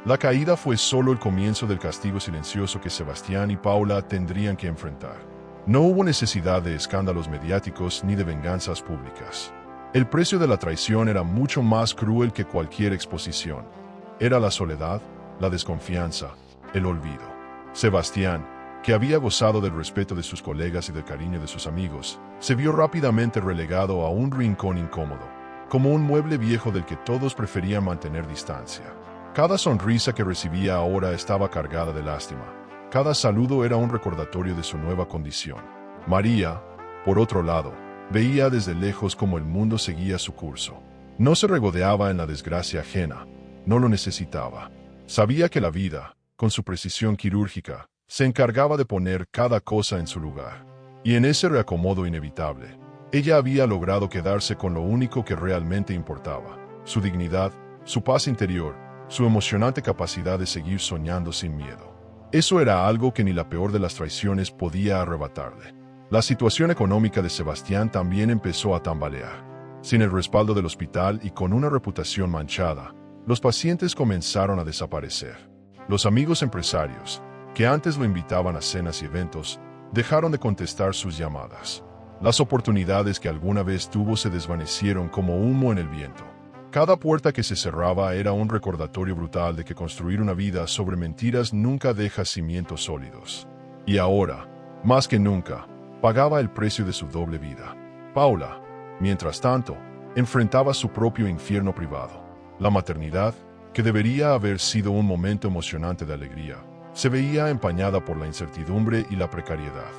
S1: La caída fue solo el comienzo del castigo silencioso que Sebastián y Paula tendrían que enfrentar. No hubo necesidad de escándalos mediáticos ni de venganzas públicas. El precio de la traición era mucho más cruel que cualquier exposición. Era la soledad, la desconfianza, el olvido. Sebastián, que había gozado del respeto de sus colegas y del cariño de sus amigos, se vio rápidamente relegado a un rincón incómodo, como un mueble viejo del que todos preferían mantener distancia. Cada sonrisa que recibía ahora estaba cargada de lástima. Cada saludo era un recordatorio de su nueva condición. María, por otro lado, veía desde lejos cómo el mundo seguía su curso. No se regodeaba en la desgracia ajena, no lo necesitaba. Sabía que la vida, con su precisión quirúrgica, se encargaba de poner cada cosa en su lugar. Y en ese reacomodo inevitable, ella había logrado quedarse con lo único que realmente importaba: su dignidad, su paz interior, su emocionante capacidad de seguir soñando sin miedo. Eso era algo que ni la peor de las traiciones podía arrebatarle. La situación económica de Sebastián también empezó a tambalear. Sin el respaldo del hospital y con una reputación manchada, los pacientes comenzaron a desaparecer. Los amigos empresarios, que antes lo invitaban a cenas y eventos, Dejaron de contestar sus llamadas. Las oportunidades que alguna vez tuvo se desvanecieron como humo en el viento. Cada puerta que se cerraba era un recordatorio brutal de que construir una vida sobre mentiras nunca deja cimientos sólidos. Y ahora, más que nunca, pagaba el precio de su doble vida. Paula, mientras tanto, enfrentaba su propio infierno privado. La maternidad, que debería haber sido un momento emocionante de alegría, se veía empañada por la incertidumbre y la precariedad.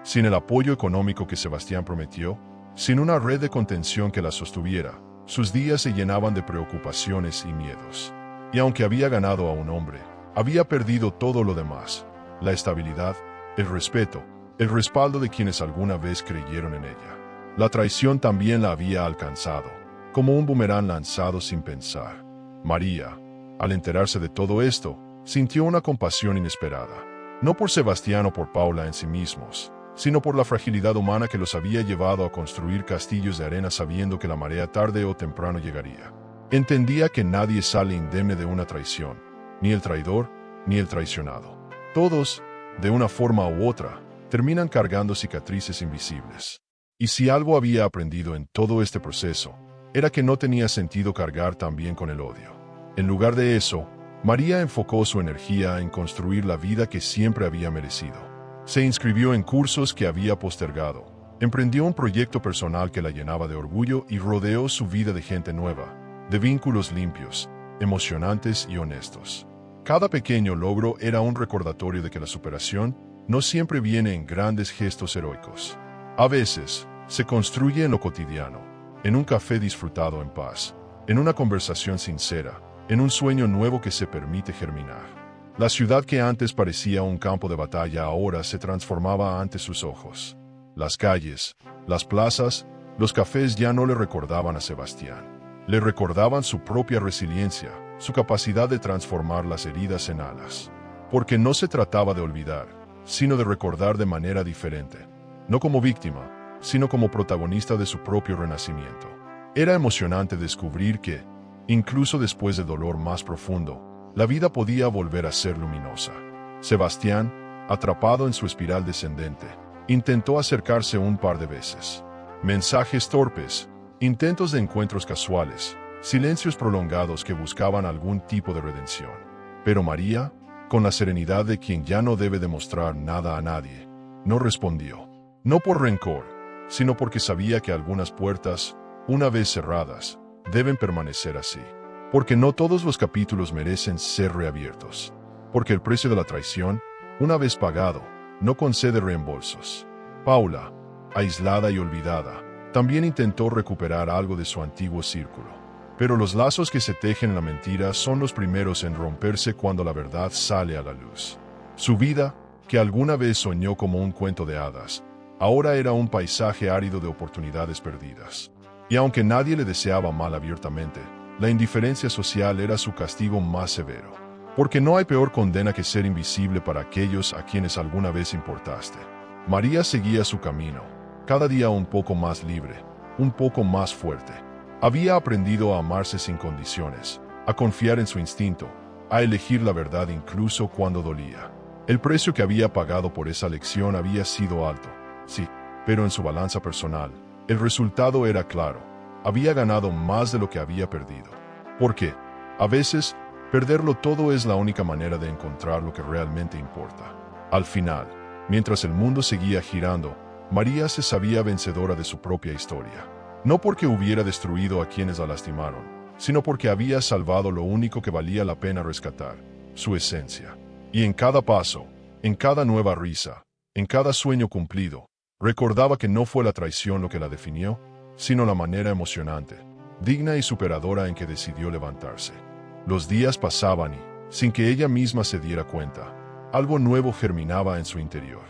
S1: Sin el apoyo económico que Sebastián prometió, sin una red de contención que la sostuviera, sus días se llenaban de preocupaciones y miedos. Y aunque había ganado a un hombre, había perdido todo lo demás: la estabilidad, el respeto, el respaldo de quienes alguna vez creyeron en ella. La traición también la había alcanzado, como un boomerang lanzado sin pensar. María, al enterarse de todo esto, sintió una compasión inesperada, no por Sebastián o por Paula en sí mismos, sino por la fragilidad humana que los había llevado a construir castillos de arena sabiendo que la marea tarde o temprano llegaría. Entendía que nadie sale indemne de una traición, ni el traidor, ni el traicionado. Todos, de una forma u otra, terminan cargando cicatrices invisibles. Y si algo había aprendido en todo este proceso, era que no tenía sentido cargar también con el odio. En lugar de eso, María enfocó su energía en construir la vida que siempre había merecido. Se inscribió en cursos que había postergado, emprendió un proyecto personal que la llenaba de orgullo y rodeó su vida de gente nueva, de vínculos limpios, emocionantes y honestos. Cada pequeño logro era un recordatorio de que la superación no siempre viene en grandes gestos heroicos. A veces, se construye en lo cotidiano, en un café disfrutado en paz, en una conversación sincera, en un sueño nuevo que se permite germinar. La ciudad que antes parecía un campo de batalla ahora se transformaba ante sus ojos. Las calles, las plazas, los cafés ya no le recordaban a Sebastián. Le recordaban su propia resiliencia, su capacidad de transformar las heridas en alas. Porque no se trataba de olvidar, sino de recordar de manera diferente. No como víctima, sino como protagonista de su propio renacimiento. Era emocionante descubrir que, incluso después del dolor más profundo, la vida podía volver a ser luminosa. Sebastián, atrapado en su espiral descendente, intentó acercarse un par de veces. Mensajes torpes, intentos de encuentros casuales, silencios prolongados que buscaban algún tipo de redención. Pero María, con la serenidad de quien ya no debe demostrar nada a nadie, no respondió. No por rencor, sino porque sabía que algunas puertas, una vez cerradas, deben permanecer así. Porque no todos los capítulos merecen ser reabiertos. Porque el precio de la traición, una vez pagado, no concede reembolsos. Paula, aislada y olvidada, también intentó recuperar algo de su antiguo círculo. Pero los lazos que se tejen en la mentira son los primeros en romperse cuando la verdad sale a la luz. Su vida, que alguna vez soñó como un cuento de hadas, ahora era un paisaje árido de oportunidades perdidas. Y aunque nadie le deseaba mal abiertamente, la indiferencia social era su castigo más severo. Porque no hay peor condena que ser invisible para aquellos a quienes alguna vez importaste. María seguía su camino, cada día un poco más libre, un poco más fuerte. Había aprendido a amarse sin condiciones, a confiar en su instinto, a elegir la verdad incluso cuando dolía. El precio que había pagado por esa lección había sido alto, sí, pero en su balanza personal, el resultado era claro. Había ganado más de lo que había perdido. Porque, a veces, perderlo todo es la única manera de encontrar lo que realmente importa. Al final, mientras el mundo seguía girando, María se sabía vencedora de su propia historia. No porque hubiera destruido a quienes la lastimaron, sino porque había salvado lo único que valía la pena rescatar, su esencia. Y en cada paso, en cada nueva risa, en cada sueño cumplido, recordaba que no fue la traición lo que la definió, sino la manera emocionante, digna y superadora en que decidió levantarse. Los días pasaban y, sin que ella misma se diera cuenta, algo nuevo germinaba en su interior.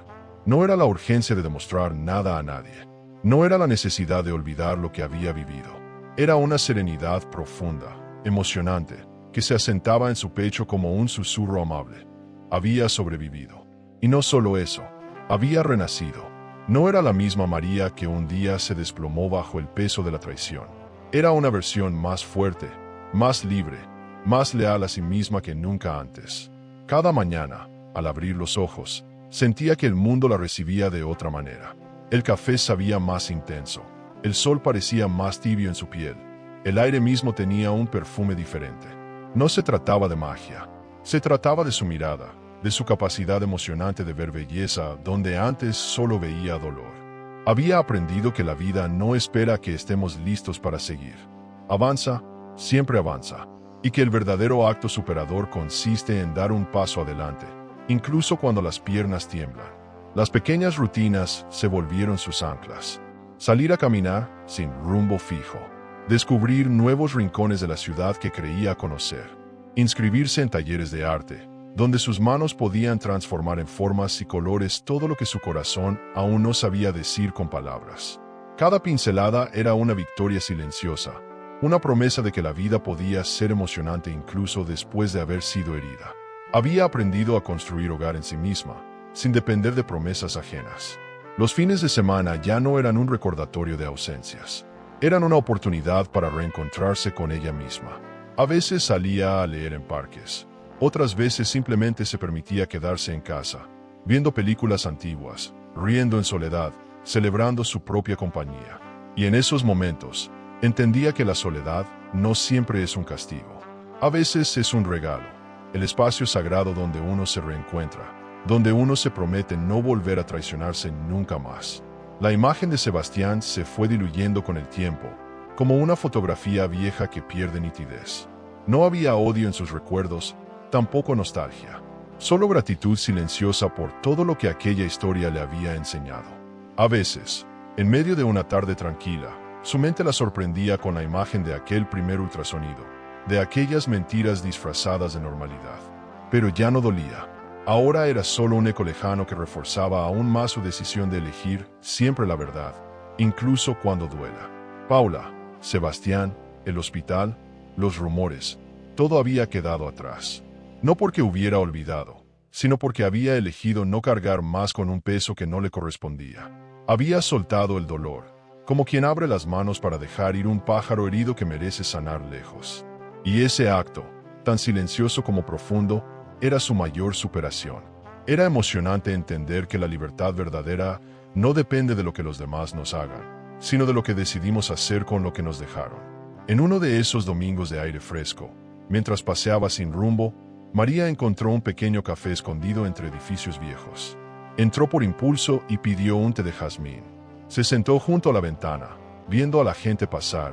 S1: No era la urgencia de demostrar nada a nadie. No era la necesidad de olvidar lo que había vivido. Era una serenidad profunda, emocionante, que se asentaba en su pecho como un susurro amable. Había sobrevivido. Y no solo eso, había renacido. No era la misma María que un día se desplomó bajo el peso de la traición. Era una versión más fuerte, más libre, más leal a sí misma que nunca antes. Cada mañana, al abrir los ojos, Sentía que el mundo la recibía de otra manera. El café sabía más intenso. El sol parecía más tibio en su piel. El aire mismo tenía un perfume diferente. No se trataba de magia. Se trataba de su mirada, de su capacidad emocionante de ver belleza donde antes solo veía dolor. Había aprendido que la vida no espera que estemos listos para seguir. Avanza, siempre avanza. Y que el verdadero acto superador consiste en dar un paso adelante, incluso cuando las piernas tiemblan. Las pequeñas rutinas se volvieron sus anclas. Salir a caminar sin rumbo fijo. Descubrir nuevos rincones de la ciudad que creía conocer. Inscribirse en talleres de arte, donde sus manos podían transformar en formas y colores todo lo que su corazón aún no sabía decir con palabras. Cada pincelada era una victoria silenciosa, una promesa de que la vida podía ser emocionante incluso después de haber sido herida. Había aprendido a construir hogar en sí misma, sin depender de promesas ajenas. Los fines de semana ya no eran un recordatorio de ausencias. Eran una oportunidad para reencontrarse con ella misma. A veces salía a leer en parques. Otras veces simplemente se permitía quedarse en casa, viendo películas antiguas, riendo en soledad, celebrando su propia compañía. Y en esos momentos, entendía que la soledad no siempre es un castigo. A veces es un regalo, el espacio sagrado donde uno se reencuentra, donde uno se promete no volver a traicionarse nunca más. La imagen de Sebastián se fue diluyendo con el tiempo, como una fotografía vieja que pierde nitidez. No había odio en sus recuerdos, tampoco nostalgia. Solo gratitud silenciosa por todo lo que aquella historia le había enseñado. A veces, en medio de una tarde tranquila, su mente la sorprendía con la imagen de aquel primer ultrasonido, de aquellas mentiras disfrazadas de normalidad. Pero ya no dolía. Ahora era solo un eco lejano que reforzaba aún más su decisión de elegir siempre la verdad, incluso cuando duela. Paula, Sebastián, el hospital, los rumores, todo había quedado atrás. No porque hubiera olvidado, sino porque había elegido no cargar más con un peso que no le correspondía. Había soltado el dolor, como quien abre las manos para dejar ir un pájaro herido que merece sanar lejos. Y ese acto, tan silencioso como profundo, era su mayor superación. Era emocionante entender que la libertad verdadera no depende de lo que los demás nos hagan, sino de lo que decidimos hacer con lo que nos dejaron. En uno de esos domingos de aire fresco, mientras paseaba sin rumbo, María encontró un pequeño café escondido entre edificios viejos. Entró por impulso y pidió un té de jazmín. Se sentó junto a la ventana, viendo a la gente pasar,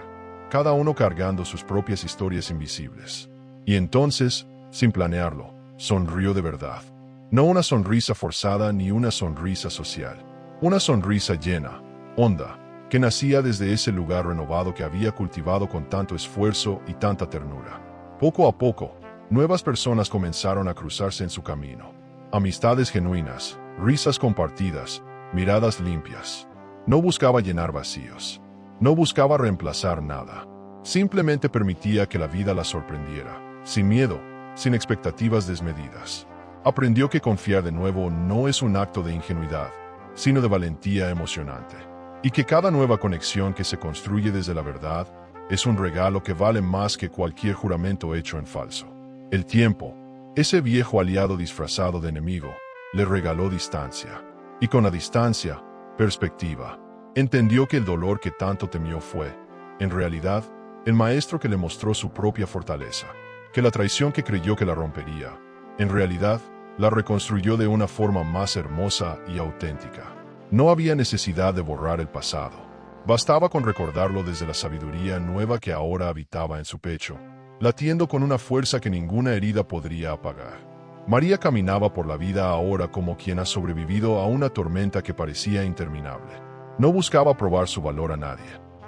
S1: cada uno cargando sus propias historias invisibles. Y entonces, sin planearlo, sonrió de verdad. No una sonrisa forzada ni una sonrisa social. Una sonrisa llena, honda, que nacía desde ese lugar renovado que había cultivado con tanto esfuerzo y tanta ternura. Poco a poco, nuevas personas comenzaron a cruzarse en su camino. Amistades genuinas, risas compartidas, miradas limpias. No buscaba llenar vacíos. No buscaba reemplazar nada. Simplemente permitía que la vida la sorprendiera, sin miedo, sin expectativas desmedidas. Aprendió que confiar de nuevo no es un acto de ingenuidad, sino de valentía emocionante. Y que cada nueva conexión que se construye desde la verdad es un regalo que vale más que cualquier juramento hecho en falso. El tiempo, ese viejo aliado disfrazado de enemigo, le regaló distancia. Y con la distancia, perspectiva. Entendió que el dolor que tanto temió fue, en realidad, el maestro que le mostró su propia fortaleza. Que la traición que creyó que la rompería, en realidad, la reconstruyó de una forma más hermosa y auténtica. No había necesidad de borrar el pasado. Bastaba con recordarlo desde la sabiduría nueva que ahora habitaba en su pecho, latiendo con una fuerza que ninguna herida podría apagar. María caminaba por la vida ahora como quien ha sobrevivido a una tormenta que parecía interminable. No buscaba probar su valor a nadie.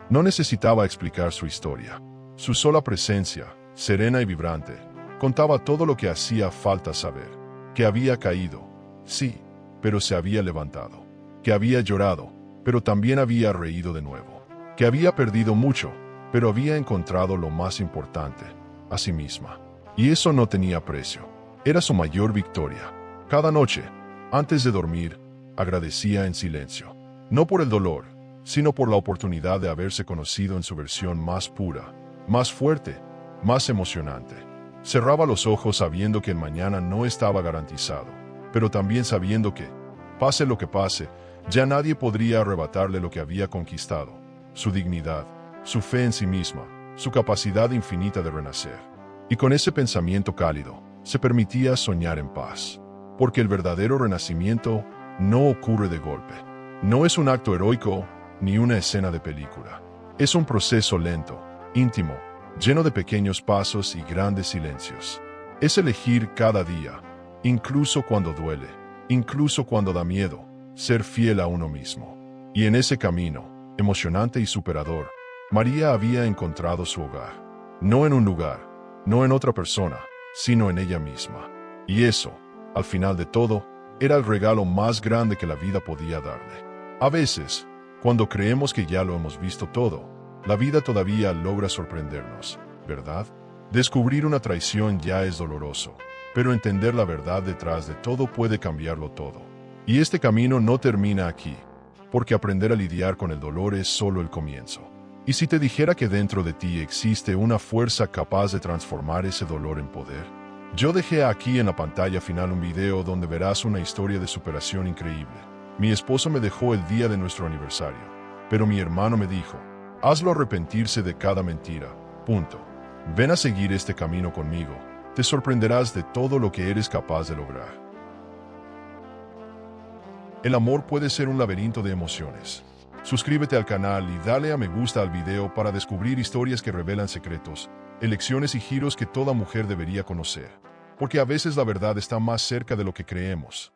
S1: No necesitaba explicar su historia. Su sola presencia, serena y vibrante, contaba todo lo que hacía falta saber. Que había caído, sí, pero se había levantado. Que había llorado, pero también había reído de nuevo. Que había perdido mucho, pero había encontrado lo más importante, a sí misma. Y eso no tenía precio. Era su mayor victoria. Cada noche, antes de dormir, agradecía en silencio. No por el dolor, sino por la oportunidad de haberse conocido en su versión más pura, más fuerte, más emocionante. Cerraba los ojos sabiendo que el mañana no estaba garantizado, pero también sabiendo que, pase lo que pase, ya nadie podría arrebatarle lo que había conquistado, su dignidad, su fe en sí misma, su capacidad infinita de renacer. Y con ese pensamiento cálido, se permitía soñar en paz. Porque el verdadero renacimiento no ocurre de golpe. No es un acto heroico ni una escena de película. Es un proceso lento, íntimo, lleno de pequeños pasos y grandes silencios. Es elegir cada día, incluso cuando duele, incluso cuando da miedo, ser fiel a uno mismo. Y en ese camino, emocionante y superador, María había encontrado su hogar. No en un lugar, no en otra persona, sino en ella misma. Y eso, al final de todo, era el regalo más grande que la vida podía darle. A veces, cuando creemos que ya lo hemos visto todo, la vida todavía logra sorprendernos, ¿verdad? Descubrir una traición ya es doloroso, pero entender la verdad detrás de todo puede cambiarlo todo. Y este camino no termina aquí, porque aprender a lidiar con el dolor es solo el comienzo. ¿Y si te dijera que dentro de ti existe una fuerza capaz de transformar ese dolor en poder? Yo dejé aquí en la pantalla final un video donde verás una historia de superación increíble. Mi esposo me dejó el día de nuestro aniversario, pero mi hermano me dijo, hazlo arrepentirse de cada mentira, punto. Ven a seguir este camino conmigo, te sorprenderás de todo lo que eres capaz de lograr. El amor puede ser un laberinto de emociones. Suscríbete al canal y dale a me gusta al video para descubrir historias que revelan secretos, elecciones y giros que toda mujer debería conocer. Porque a veces la verdad está más cerca de lo que creemos.